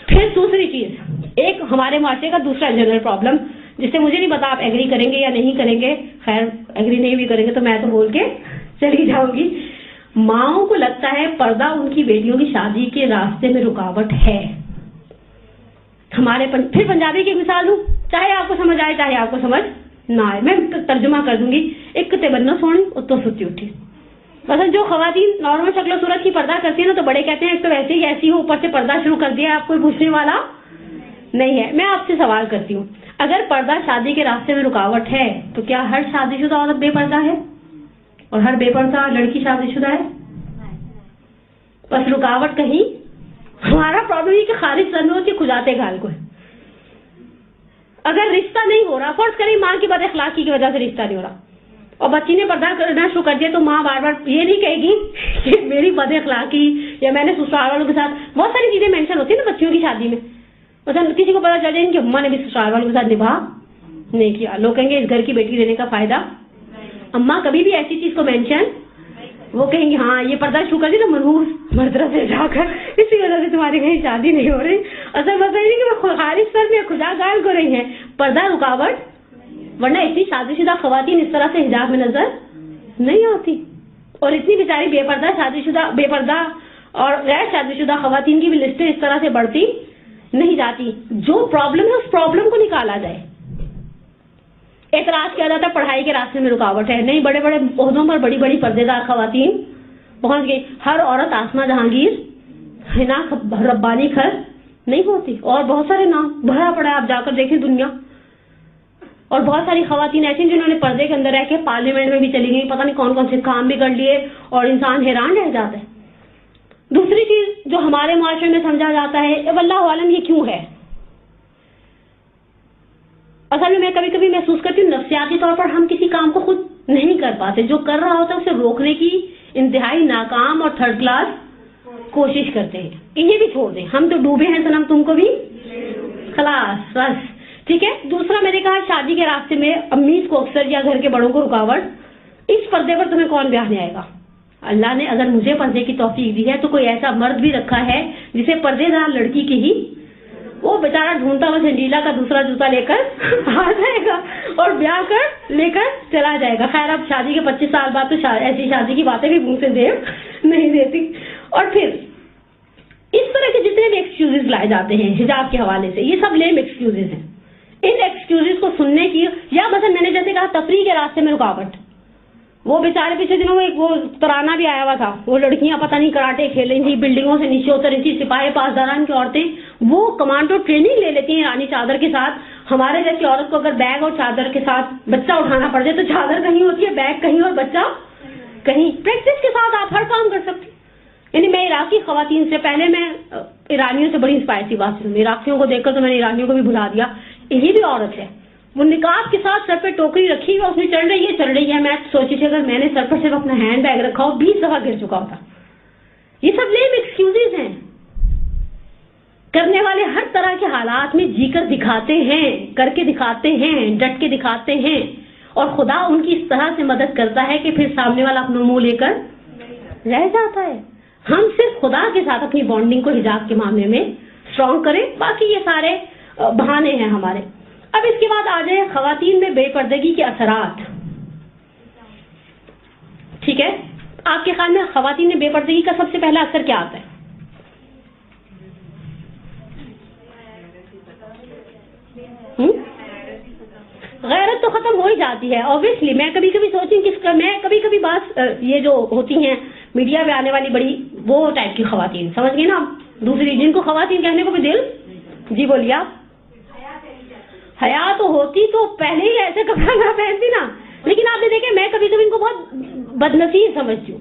پھر دوسری چیز, ایک ہمارے معاشرے کا دوسرا جنرل پرابلم جس سے مجھے نہیں پتا آپ ایگری کریں گے یا نہیں کریں گے, خیر ایگری نہیں بھی کریں گے تو میں تو بول کے چلی جاؤں گی. ماؤں کو لگتا ہے پردہ ان کی بیٹیوں کی شادی کے راستے میں رکاوٹ ہے. ہمارے پھر پنجابی کی مثال دوں, چاہے آپ کو سمجھ آئے چاہے آپ کو سمجھ نہ آئے, میں ترجمہ کر دوں گی. ایک تے بننا سونی اتو ستی اٹھی. مثلا جو خواتین نارمل شکل و صورت کی پردہ کرتی ہیں نا تو بڑے کہتے ہیں ایک تو ویسے ہی ایسی ہو, اوپر سے پردہ شروع کر دیا, آپ کوئی پوچھنے والا نہیں ہے. میں آپ سے سوال کرتی ہوں, اگر پردہ شادی کے راستے میں رکاوٹ ہے تو کیا ہر شادی شدہ عورت بے پردہ ہے اور ہر بے پردہ لڑکی شادی شدہ ہے؟ بس رکاوٹ کہیں ہمارا پرابلم یہ کہ خارج سر میں ہوتی ہے, کھجاتے گال کو ہے. اگر رشتہ نہیں ہو رہا, فرض کریں ماں کی بد اخلاقی کی وجہ سے رشتہ نہیں ہو رہا اور بچی نے پردہ کرنا شروع کر دیا تو ماں بار بار یہ نہیں کہے گی کہ میری بد اخلاقی یا میں نے سسرال والوں کے ساتھ, بہت ساری چیزیں مینشن ہوتی ہیں نا بچیوں کی شادی میں. مثلا کسی کو پتا چل جائے کہ اماں نے بھی سسرال والوں کے ساتھ نبھا نہیں کیا, لوگ کہیں گے اس گھر کی بیٹی رہنے کا فائدہ. اماں کبھی بھی ایسی چیز کو مینشن, وہ کہیں گے ہاں یہ پردہ شروع کر دی تو منحوس مردرہ سے جا کر اسی وجہ سے تمہاری کہیں شادی نہیں ہو رہی. اصل بات یہ کہ وہ خارج سر میں کھجا گال کو رہی ہیں, پردہ رکاوٹ, ورنہ اتنی شادی شدہ خواتین اس طرح سے حجاب میں نظر نہیں آتی. اور اتنی بیچاری بے پردہ شادی شدہ, بے پردہ اور غیر شادی شدہ خواتین کی بھی لسٹیں اس طرح سے بڑھتی نہیں جاتی. جو پرابلم ہے اس پرابلم کو نکالا جائے. اعتراض کیا جاتا ہے پڑھائی کے راستے میں رکاوٹ ہے. نہیں, بڑے بڑے عہدوں پر بڑی بڑی پردے دار خواتین پہنچ گئی. ہر عورت آسمہ جہانگیر, حنا ربانی خر نہیں ہوتی, اور بہت سارے نام بھرا پڑا ہے, آپ جا کر دیکھیں دنیا. اور بہت ساری خواتین ایسی ہیں جنہوں نے پردے کے اندر رہ کے پارلیمنٹ میں بھی چلی گئی, پتہ نہیں کون کون سے کام بھی کر لیے, اور انسان حیران رہ جاتا ہے. دوسری چیز جو ہمارے معاشرے میں سمجھا جاتا ہے, واللہ عالم یہ کیوں ہے, اصل میں کبھی کبھی محسوس کرتی ہوں نفسیاتی طور پر ہم کسی کام کو خود نہیں کر پاتے. جو کر رہا ہوتا ہے اسے روکنے کی انتہائی ناکام اور تھرڈ کلاس کوشش کرتے ہیں. انہیں بھی چھوڑ دیں, ہم تو ڈوبے ہیں سنم, تم کو بھی خلاص بس ٹھیک ہے. دوسرا میں نے کہا شادی کے راستے میں امیز کو اکثر یا گھر کے بڑوں کو رکاوٹ, اس پردے پر تمہیں کون بیاہنے آئے گا. اللہ نے اگر مجھے پردے کی توفیق دی ہے تو کوئی ایسا مرد بھی رکھا ہے جسے پردے دار لڑکی کی ہی, وہ بیچارہ ڈھونڈتا ہوا سنڈیلا کا دوسرا جوتا لے کر آ جائے گا اور بیاہ کر لے کر چلا جائے گا. خیر اب شادی کے 25 سال بعد تو ایسی شادی کی باتیں بھی منہ سے دیو نہیں دیتی. اور پھر اس طرح کے جتنے بھی ایکسکیوزز لائے جاتے ہیں حجاب کے حوالے سے, یہ سب لیم ایکسکیوزز ہیں. ان ایکسکیوزز کو سننے کی, یا مثلا میں نے جیسے کہا تفریح کے راستے میں رکاوٹ, وہ بیچارے پچھلے دنوں میں وہ ترانہ بھی آیا ہوا تھا, وہ لڑکیاں پتہ نہیں کراٹے کھیل رہی تھیں, بلڈنگوں سے نیچے اتر رہی تھی, سپاہی پاسداران کی عورتیں وہ کمانڈو ٹریننگ لے لیتی ہیں رانی چادر کے ساتھ. ہمارے جیسی عورت کو اگر بیگ اور چادر کے ساتھ بچہ اٹھانا پڑ جائے تو چادر کہیں ہوتی ہے, بیگ کہیں اور بچہ کہیں. پریکٹس کے ساتھ آپ ہر کام کر سکتے. یعنی میں عراقی خواتین سے, پہلے میں ایرانیوں سے بڑی انسپائر تھی بات سنوں, عراقیوں کو دیکھ کر تو میں نے ایرانیوں کو بھی بھلا دیا. یہ بھی عورت ہے, وہ نقاب کے ساتھ سر پہ ٹوکری رکھی ہوئی, اس میں چل رہی ہے. میں سوچی تھی اگر میں نے سر پر صرف اپنا ہینڈ بیگ رکھا ہو 20 دفعہ گر چکا ہوتا. یہ سب لیم ایکسکیوزز ہیں. کرنے والے ہر طرح کے حالات میں جی کر دکھاتے ہیں, کر کے دکھاتے ہیں, ڈٹ کے دکھاتے ہیں, اور خدا ان کی اس طرح سے مدد کرتا ہے کہ پھر سامنے والا اپنا منہ لے کر رہ جاتا ہے. ہم صرف خدا کے ساتھ اپنی بانڈنگ کو حجاب کے معاملے میں اسٹرانگ کریں, باقی یہ سارے بہانے ہیں ہمارے. اب اس کے بعد آ جائے خواتین میں بے پردگی کے اثرات. ٹھیک ہے, آپ کے خیال میں خواتین میں بے پردگی کا سب سے پہلا اثر کیا آتا ہے؟ غیرت تو ختم ہو ہی جاتی ہے اوبیسلی. میں کبھی کبھی سوچتی ہوں, میں کبھی کبھی بات یہ جو ہوتی ہیں میڈیا پہ آنے والی بڑی وہ ٹائپ کی خواتین, سمجھ گئے نا, دوسری جن کو خواتین کہنے کو بھی دل, جی بولیے آپ, حیا تو ہوتی تو پہلے ہی ایسے کپڑا نہ پہنتی نا. لیکن آپ نے دیکھا میں کبھی کبھی ان کو بہت بدنصیب سمجھتی ہوں.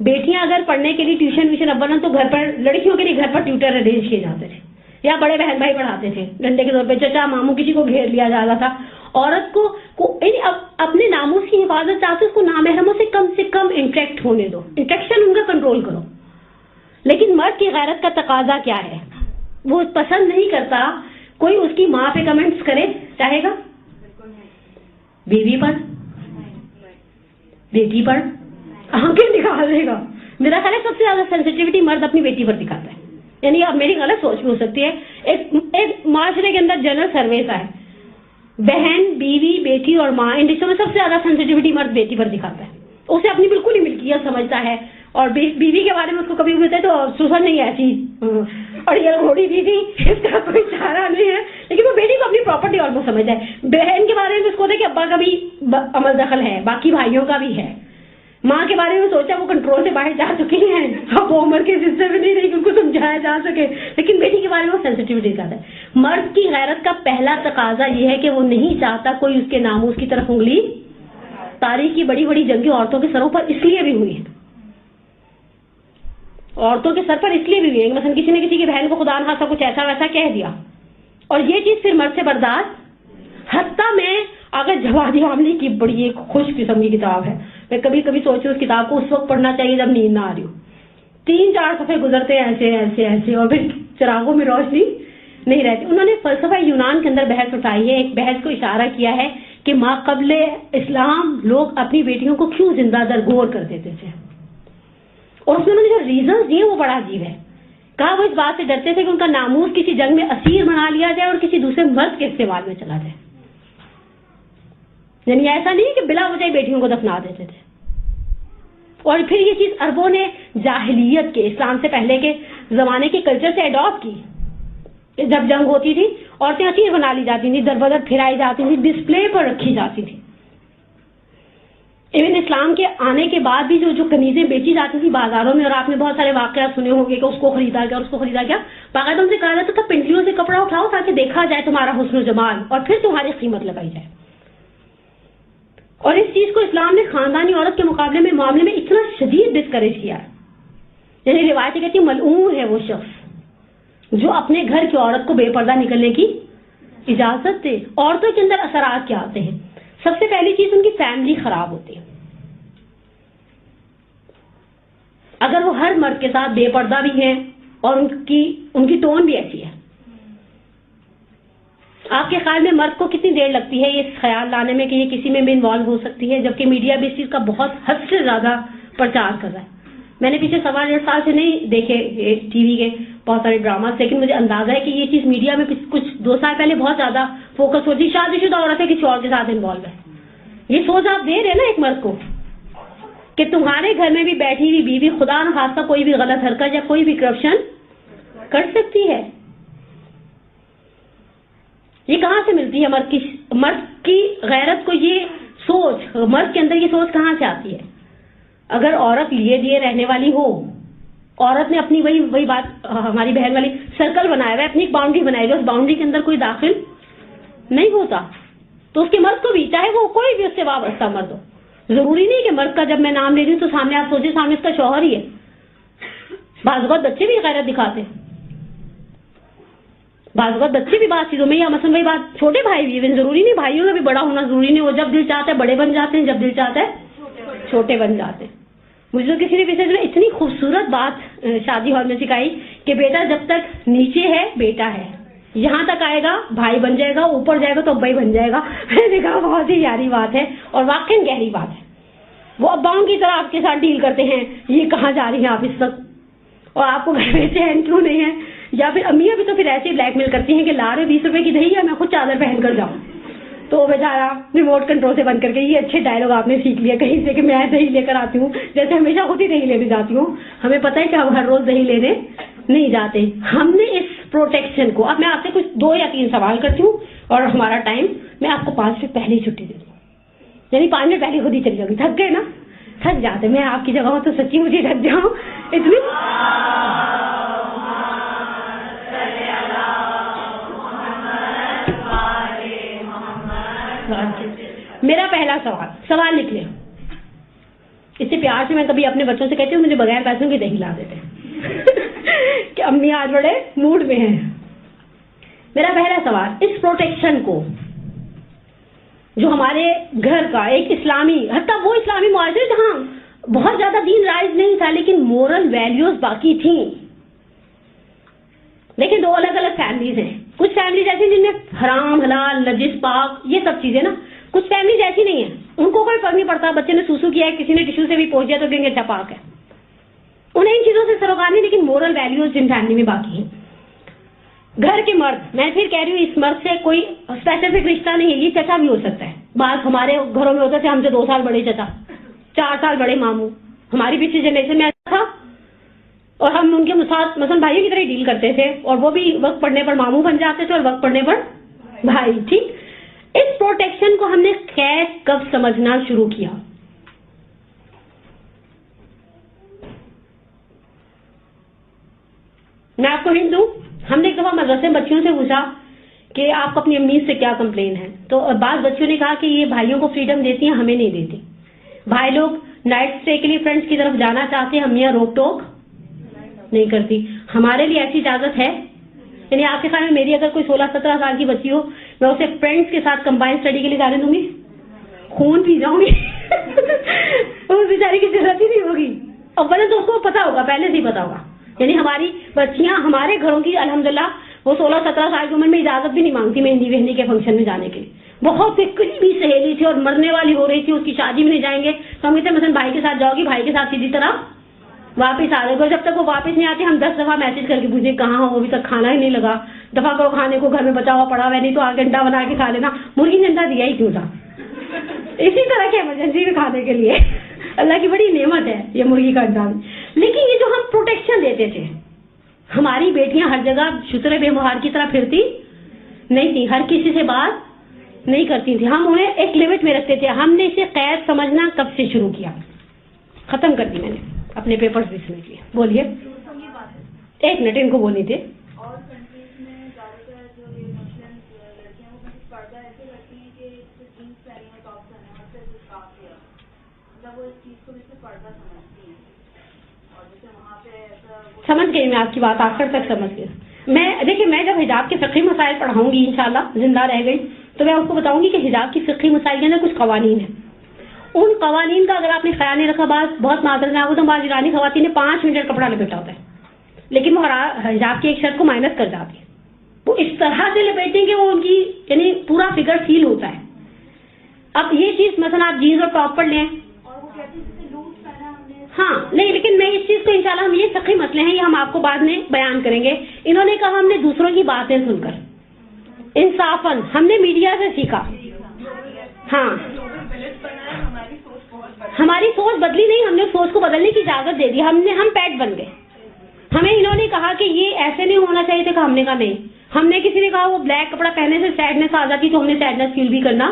بیٹیاں اگر پڑھنے کے لیے ٹیوشن ویوشن ابن تو گھر پر لڑکیوں کے لیے گھر پر ٹیوٹر ارینج کیے جاتے تھے یا بڑے بہن بھائی پڑھاتے تھے ڈنڈے کے طور پہ، چچا ماموں کسی کو گھیر لیا جاتا تھا. عورت کو اپنے ناموس کی حفاظت چاہتے اس کو نامحرموں سے کم انٹریکٹ ہونے دو، انٹریکشن ان کا کنٹرول کرو. لیکن مرد کی غیرت کا تقاضا کیا ہے؟ وہ پسند نہیں کرتا کوئی اس کی ماں پہ کمنٹس کرے، چاہے گا بیوی پر، بیٹی پر آنکھیں دکھا دے گا. میرا خیال ہے سب سے زیادہ سینسٹیوٹی مرد اپنی بیٹی پر دکھاتا ہے. یعنی اب میری غلط سوچ بھی ہو سکتی ہے، ایک معاشرے کے اندر جنرل سرویز ہے، بہن، بیوی، بیٹی اور ماں، ان رشتوں میں سب سے زیادہ سینسٹیوٹی مرد بیٹی پر دکھاتا ہے. اسے اپنی بالکل ہی ملکیت سمجھتا ہے، اور بیوی کے بارے میں اس کو کبھی ہوتا ہے تو سسر نہیں ایسی اور یہ گھوڑی بیوی، اس کا کوئی چارہ نہیں ہے. لیکن وہ بیٹی کو اپنی پراپرٹی اور وہ سمجھتا ہے. بہن کے بارے میں اس کو ہوتا ہے کہ ابا کا بھی عمل دخل ہے، باقی بھائیوں کا بھی ہے. ماں کے بارے میں سوچا وہ کنٹرول سے باہر جا چکی ہیں، اب وہ عمر کے حصے میں نہیں رہی کہ ان کو سمجھایا جا سکے. لیکن بیٹی کے بارے میں وہ سینسٹیوٹی دکھاتا ہے. مرد کی غیرت کا پہلا تقاضا یہ ہے کہ وہ نہیں چاہتا کوئی اس کے ناموس کی طرف انگلی. تاریخ کی بڑی بڑی جنگیں عورتوں کے سروں پر اس لیے بھی ہوئی ہیں، عورتوں کے سر پر اس لیے بھی ہوئی ہے مثلا کسی نے کسی کی بہن کو خدا نخواستہ کچھ ایسا ویسا کہہ دیا، اور یہ چیز پھر مرد سے برداشت. حتیٰ میں اگر جوادی عاملی کی بڑی ایک خوش قسم کی کتاب ہے، میں کبھی کبھی سوچتی ہوں اس کتاب کو اس وقت پڑھنا چاہیے جب نیند نہ آ رہی ہو. 3-4 صفحے گزرتے ایسے ایسے ایسے اور پھر چراغوں میں روشنی نہیں رہتی. انہوں نے فلسفہ یونان کے اندر بحث اٹھائی ہے، ایک بحث کو اشارہ کیا ہے کہ ما قبل اسلام لوگ اپنی بیٹیوں کو کیوں زندہ درگور کر دیتے تھے، اور اس میں انہوں نے جو ریزنز دیے وہ بڑا عجیب ہے. کہا وہ اس بات سے ڈرتے تھے کہ ان کا ناموس کسی جنگ میں اسیر بنا لیا جائے اور کسی دوسرے مرد کے استعمال میں چلا جائے. یعنی ایسا نہیں کہ بلا وجہ بیٹیوں کو دفنا دیتے تھے. اور پھر یہ چیز عربوں نے جاہلیت کے، اسلام سے پہلے کے زمانے کے کلچر سے اڈاپٹ کی. جب جنگ ہوتی تھی عورتیں اسیر بنا لی جاتی تھیں، در بدر پھرائی جاتی تھیں، ڈسپلے پر رکھی جاتی تھی. ایون اسلام کے آنے کے بعد بھی جو کنیزیں بیچی جاتی تھی بازاروں میں، اور آپ نے بہت سارے واقعات سنے ہوں گے کہ اس کو خریدا گیا، اس کو خریدا گیا، باقاعدہ ان سے کہا جاتا تھا پنڈلیوں سے کپڑا اٹھاؤ تاکہ دیکھا جائے تمہارا حسن و جمال اور پھر تمہاری قیمت لگائی جائے. اور اس چیز کو اسلام نے خاندانی عورت کے مقابلے میں معاملے میں اتنا شدید ڈسکریج کیا ہے. یعنی روایتیں کہتی ہیں ملعون ہے وہ شخص جو اپنے گھر کی عورت کو بے پردہ نکلنے کی اجازت دے. عورتوں کے اندر اثرات کیا آتے ہیں؟ سب سے پہلی چیز ان کی فیملی خراب ہوتی ہے. اگر وہ ہر مرد کے ساتھ بے پردہ بھی ہیں اور ان کی ٹون بھی ایسی ہے، آپ کے خیال میں مرد کو کتنی دیر لگتی ہے یہ خیال لانے میں کہ یہ کسی میں بھی انوالو ہو سکتی ہے، جبکہ میڈیا بھی اس چیز کا بہت حد سے زیادہ پرچار کر رہا ہے. میں نے پیچھے 1.5 سال سے نہیں دیکھے ٹی وی کے بہت سارے ڈراماز، لیکن مجھے اندازہ ہے کہ یہ چیز میڈیا میں کچھ 2 سال پہلے بہت زیادہ فوکس ہوتی. شادی شدہ عورتیں کسی اور کے ساتھ انوالو ہے. یہ سوچ آپ دے رہے نا ایک مرد کو کہ تمہارے گھر میں بھی بیٹھی ہوئی بیوی خدا نخواستہ کوئی بھی غلط حرکت یا کوئی بھی کرپشن کر سکتی ہے. یہ کہاں سے ملتی ہے مرد کی غیرت کو؟ یہ سوچ مرد کے اندر یہ سوچ کہاں سے آتی ہے؟ اگر عورت لیے دیے رہنے والی ہو، عورت نے اپنی وہی بات ہماری بہن والی سرکل بنایا ہوا ہے، اپنی ایک باؤنڈری بنائی ہوئی، اس باؤنڈری کے اندر کوئی داخل نہیں ہوتا، تو اس کے مرد کو بھی، چاہے وہ کوئی بھی اس سے وابستہ مرد ہو، ضروری نہیں کہ مرد کا جب میں نام لے رہی ہوں تو سامنے آپ سوچیں سامنے اس کا شوہر ہی ہے. بعض اوقات بچے بھی غیرت دکھاتے، بعض اوقات بچے بھی بات چیزوں میں، یا مثلا وہی بات چھوٹے بھائی بھی، ضروری نہیں بھائیوں کا بھی بڑا ہونا ضروری نہیں، وہ جب دل چاہتا ہے بڑے بن جاتے ہیں، جب دل چاہتا ہے چھوٹے بن جاتے ہیں. مجھے تو کسی نے پیچھے میں اتنی خوبصورت بات شادی ہال میں سکھائی کہ بیٹا جب تک نیچے ہے بیٹا ہے، یہاں تک آئے گا بھائی بن جائے گا، اوپر جائے گا تو ابائی بن جائے گا. میں نے کہا بہت ہی پیاری بات ہے اور واقعی گہری بات ہے. وہ اباؤں کی طرح آپ کے ساتھ ڈیل کرتے ہیں، یہ کہاں جا رہی ہیں آپ اس وقت، اور آپ کو گھر میں چین کیوں نہیں ہے. یا پھر امیاں بھی تو پھر ایسے ہی بلیک میل کرتی ہیں کہ لا رہے 20 روپے کی دہی ہے، میں خود چادر پہن کر جاؤں. تو وہ بیچارہ ریموٹ کنٹرول سے بند کر کے، یہ اچھے ڈائلاگ آپ نے سیکھ لیا کہیں سے کہ میں دہی لے کر آتی ہوں، جیسے ہمیشہ خود ہی دہی لینے جاتی ہوں. ہمیں پتہ ہے کہ ہم ہر روز دہی لینے نہیں جاتے. ہم نے اس پروٹیکشن کو، اب میں آپ سے کچھ 2 یا 3 سوال کرتی ہوں اور ہمارا ٹائم، میں آپ کو 5 منٹ پہلے ہی چھٹی دے دوں، یعنی 5 منٹ پہلے خود ہی چلی جاؤں گی. تھک گئے نا؟ تھک جاتے. میں آپ کی جگہ ہوں تو سچی مجھے تھک جاؤں اتنی. میرا پہلا سوال لکھ لیں. اس سے پیار سے میں کبھی اپنے بچوں سے کہتی ہوں مجھے بغیر پیسوں کی دہی لا دیتے کہ امی آج بڑے موڈ میں ہیں. میرا پہلا سوال، اس پروٹیکشن کو جو ہمارے گھر کا ایک اسلامی، حتیٰ وہ اسلامی معاشرے جہاں بہت زیادہ دین رائج نہیں تھا لیکن مورل ویلیوز باقی تھیں. لیکن دو الگ الگ فیملیز ہیں. کچھ فیملیز ایسی جن میں حرام حلال نجس پاک یہ سب چیزیں نا، کچھ فیملیز ایسی نہیں ہیں، ان کو کوئی فرق نہیں پڑتا. بچے نے سوسو کیا ہے، کسی نے ٹشو سے بھی پہنچ دیا تو کہیں گے اچھا پاک ہے. انہیں ان چیزوں سے سروکار نہیں، لیکن مورل ویلیوز جن فیملی میں باقی ہیں. گھر کے مرد، میں پھر کہہ رہی ہوں اس مرد سے کوئی اسپیسیفک رشتہ نہیں ہے، یہ چچا بھی ہو سکتا ہے. بعض ہمارے گھروں میں ہوتا تھا ہم سے 2 سال بڑے چچا، 4 سال بڑے ماموں. ہماری پچھلی جنریشن میں ایسا تھا اور ہم ان کے ساتھ مثلا بھائیوں کی طرح ڈیل کرتے تھے، اور وہ بھی وقت پڑنے پر ماموں بن جاتے تھے اور وقت پڑنے پر بھائی. ٹھیک، اس پروٹیکشن کو ہم نے خیر کب سمجھنا شروع کیا؟ میں آپ کو ہنٹ دوں، ہم نے ایک دفعہ مدرسے میں بچیوں سے پوچھا کہ آپ کو اپنی امی سے کیا کمپلین ہے، تو بعض بچوں نے کہا کہ یہ بھائیوں کو فریڈم دیتی ہیں، ہمیں نہیں دیتی. بھائی لوگ نائٹ اسٹے کے لیے فرینڈس کی طرف جانا چاہتے ہیں، امیاں روک ٹوک نہیں کرتی. ہمارے لیے ایسی اجازت ہے؟ یعنی آپ کے خیال میں میری اگر کوئی 16-17 سال کی بچی ہو، میں اسے فرینڈس کے ساتھ کمبائن اسٹڈی کے لیے جانے دوں گی؟ خون پی جاؤں گی. اس بیچاری کی ضرورت ہی نہیں ہوگی. اور پہلے تو اس کو پتا ہوگا، پہلے سے ہی پتا ہوگا. یعنی ہماری بچیاں ہمارے گھروں کی الحمدللہ وہ 16-17 سال کی عمر میں اجازت بھی نہیں مانگتی مہندی کے فنکشن میں جانے کے لیے. بہت ایک قریبی سہیلی تھی اور مرنے والی ہو رہی تھی، اس کی شادی میں نہیں جائیں گے تو ہم کہتے ہیں مثلا بھائی کے ساتھ جاؤ گی، بھائی کے ساتھ سیدھی طرح واپس آ جاؤ گے. جب تک وہ واپس نہیں آتے ہم 10 دفعہ میسج کر کے پوچھیں کہاں ہو، ابھی تک کھانا ہی نہیں لگا، دفعہ کرو کھانے کو، گھر میں بچا ہوا پڑا ہوا ہے، نہیں تو آگے انڈا بنا کے کھا لینا. مرغی نے انڈا دیا ہی کیوں تھا؟ اسی طرح کے ایمرجنسی میں کھانے کے لیے. اللہ کی بڑی نعمت ہے یہ مرغی کا انڈا. لیکن یہ جو ہم پروٹیکشن دیتے تھے، ہماری بیٹیاں ہر جگہ شتر بے مہار کی طرح پھرتی نہیں تھی، ہر کسی سے بات نہیں کرتی تھی، ہم انہیں ایک لمٹ میں رکھتے تھے. ہم نے اسے قید سمجھنا کب سے شروع کیا؟ ختم کر دی میں نے اپنے پیپرز بھی سمجھ لیے. بولیے. 1 منٹ ان کو بولنی تھے. اور کنٹریز میں زیادہ تر جو یہ مسلم لڑکیاں وہ پردہ ایسے کرتی ہیں کہ جینس پہنی ہے، ٹاپ پہنا ہے، پھر اسکارف کیا، مطلب وہ اس چیز کو جیسے پردہ سمجھتی ہیں. اور جیسے وہاں پہ ایسا سمجھ گئی میں آپ کی بات، آخر تک سمجھ گئی. دیکھیے میں جب حجاب کے فقہی مسائل پڑھاؤں گی انشاءاللہ زندہ رہ گئی تو میں آپ کو بتاؤں گی کہ حجاب کی فقہی مسائل کے اندر کچھ قوانین ہیں. ان قوانین کا اگر آپ نے خیال نہیں رکھا، بہت معذرت ہے، وہ تو ہماری ایرانی خواتین نے 5 میٹر کپڑا لپیٹا ہوتا ہے لیکن وہ حجاب کی ایک شرط کو مائنس کر جاتی ہے. وہ اس طرح سے لپیٹیں کہ وہ ان کی یعنی پورا فگر فیل ہوتا ہے. اب یہ چیز مثلا آپ جینس اور ٹاپ پر لیں، اور وہ کہتے ہیں جیسے لوز پہنا ہم نے. ہاں نہیں، لیکن میں اس چیز کو انشاءاللہ ہم یہ فقہی مسئلے ہیں، یہ ہم آپ کو بعد میں بیان کریں گے. انہوں نے کہا ہم نے دوسروں کی باتیں سن کر انصافاً ہم نے میڈیا سے سیکھا. ہاں ہماری سوچ بدلی نہیں، ہم نے سوچ کو بدلنے کی اجازت دے دی. ہم پیٹ بن گئے. ہمیں انہوں نے کہا کہ یہ ایسے نہیں ہونا چاہیے تھا، کہ ہم نے کہا نہیں. ہم نے کسی نے کہا وہ بلیک کپڑا پہننے سے سیڈنس آ جاتی تو ہم نے سیڈنس فیل بھی کرنا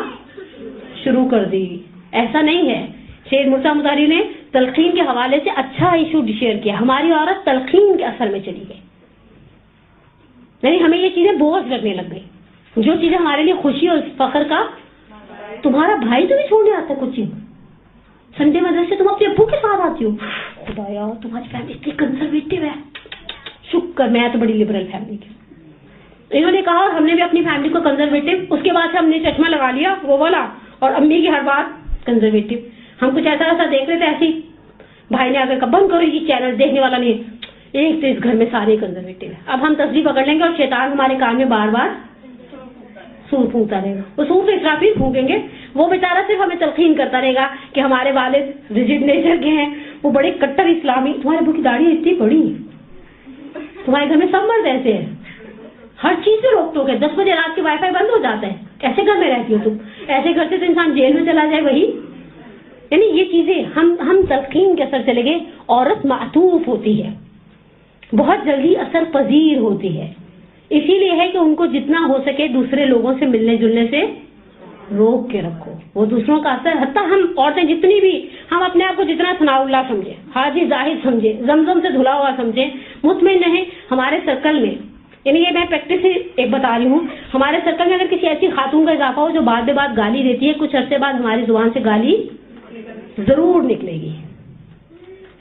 شروع کر دی. ایسا نہیں ہے. شیر مرزا مظاہری نے تلقین کے حوالے سے اچھا ایشو شیئر کیا. ہماری عورت تلقین کے اثر میں چلی گئی، یعنی ہمیں یہ چیزیں بوجھ لگنے لگ گئی. جو چیزیں ہمارے لیے خوشی اور فخر کا، تمہارا بھائی تمہیں چھوڑنے آتا ہے کچھ چیز، سنڈے مدرسے تم اپنے ابو کے ساتھ آتی ہو، خدایا تمہاری فیملی اتنی کنزرویٹو ہے. شکر میں تو بڑی لبرل فیملی کی. انہوں نے کہا ہم نے بھی اپنی فیملی کو کنزرویٹو، اس کے بعد سے ہم نے چشمہ لگا لیا وہ والا، اور امی کی ہر بات کنزرویٹو. ہم کچھ ایسا دیکھ رہے تھے ایسے ہی بھائی نے آگر بند کرو یہ چینل دیکھنے والا نہیں. ایک تو اس گھر میں سارے کنزرویٹو ہیں. اب ہم تصویر پکڑ لیں گے اور شیطان ہمارے کان میں بار بار سور پھونکتا رہے گا. وہ سور سے اسرافیل پھونکیں گے، وہ بیچارہ صرف ہمیں تلقین کرتا رہے گا کہ ہمارے والد ریجڈ نیچر کے ہیں، وہ بڑے کٹر اسلامی. تمہارے ابو کی داڑھی اتنی بڑی، تمہارے گھر میں سب مرد ایسے ہیں، ہر چیز سے روک ٹوک ہے. 10 بجے رات کے وائی فائی بند ہو جاتا ہے. ایسے گھر میں رہتی ہو تم؟ ایسے گھر سے تو انسان جیل میں چلا جائے. وہی یعنی یہ چیزیں ہم تلقین کے اثر چلے گئے. عورت معطوف ہوتی ہے، بہت جلدی اثر پذیر ہوتی ہے. اسی لیے ہے کہ ان کو جتنا ہو سکے دوسرے لوگوں سے ملنے جلنے سے روک کے رکھو. وہ دوسروں کا اثر، حتیٰ ہم عورتیں جتنی بھی، ہم اپنے آپ کو جتنا ثناء اللہ سمجھیں، حاجی زاہد سمجھیں، زمزم سے دھلا ہوا سمجھیں، مطمئن رہیں. ہمارے سرکل میں، یعنی یہ میں پریکٹس سے ایک بتا رہی ہوں، ہمارے سرکل میں اگر کسی ایسی خاتون کا اضافہ ہو جو بعد بعد گالی دیتی ہے، کچھ عرصے بعد ہماری زبان سے گالی ضرور نکلے گی.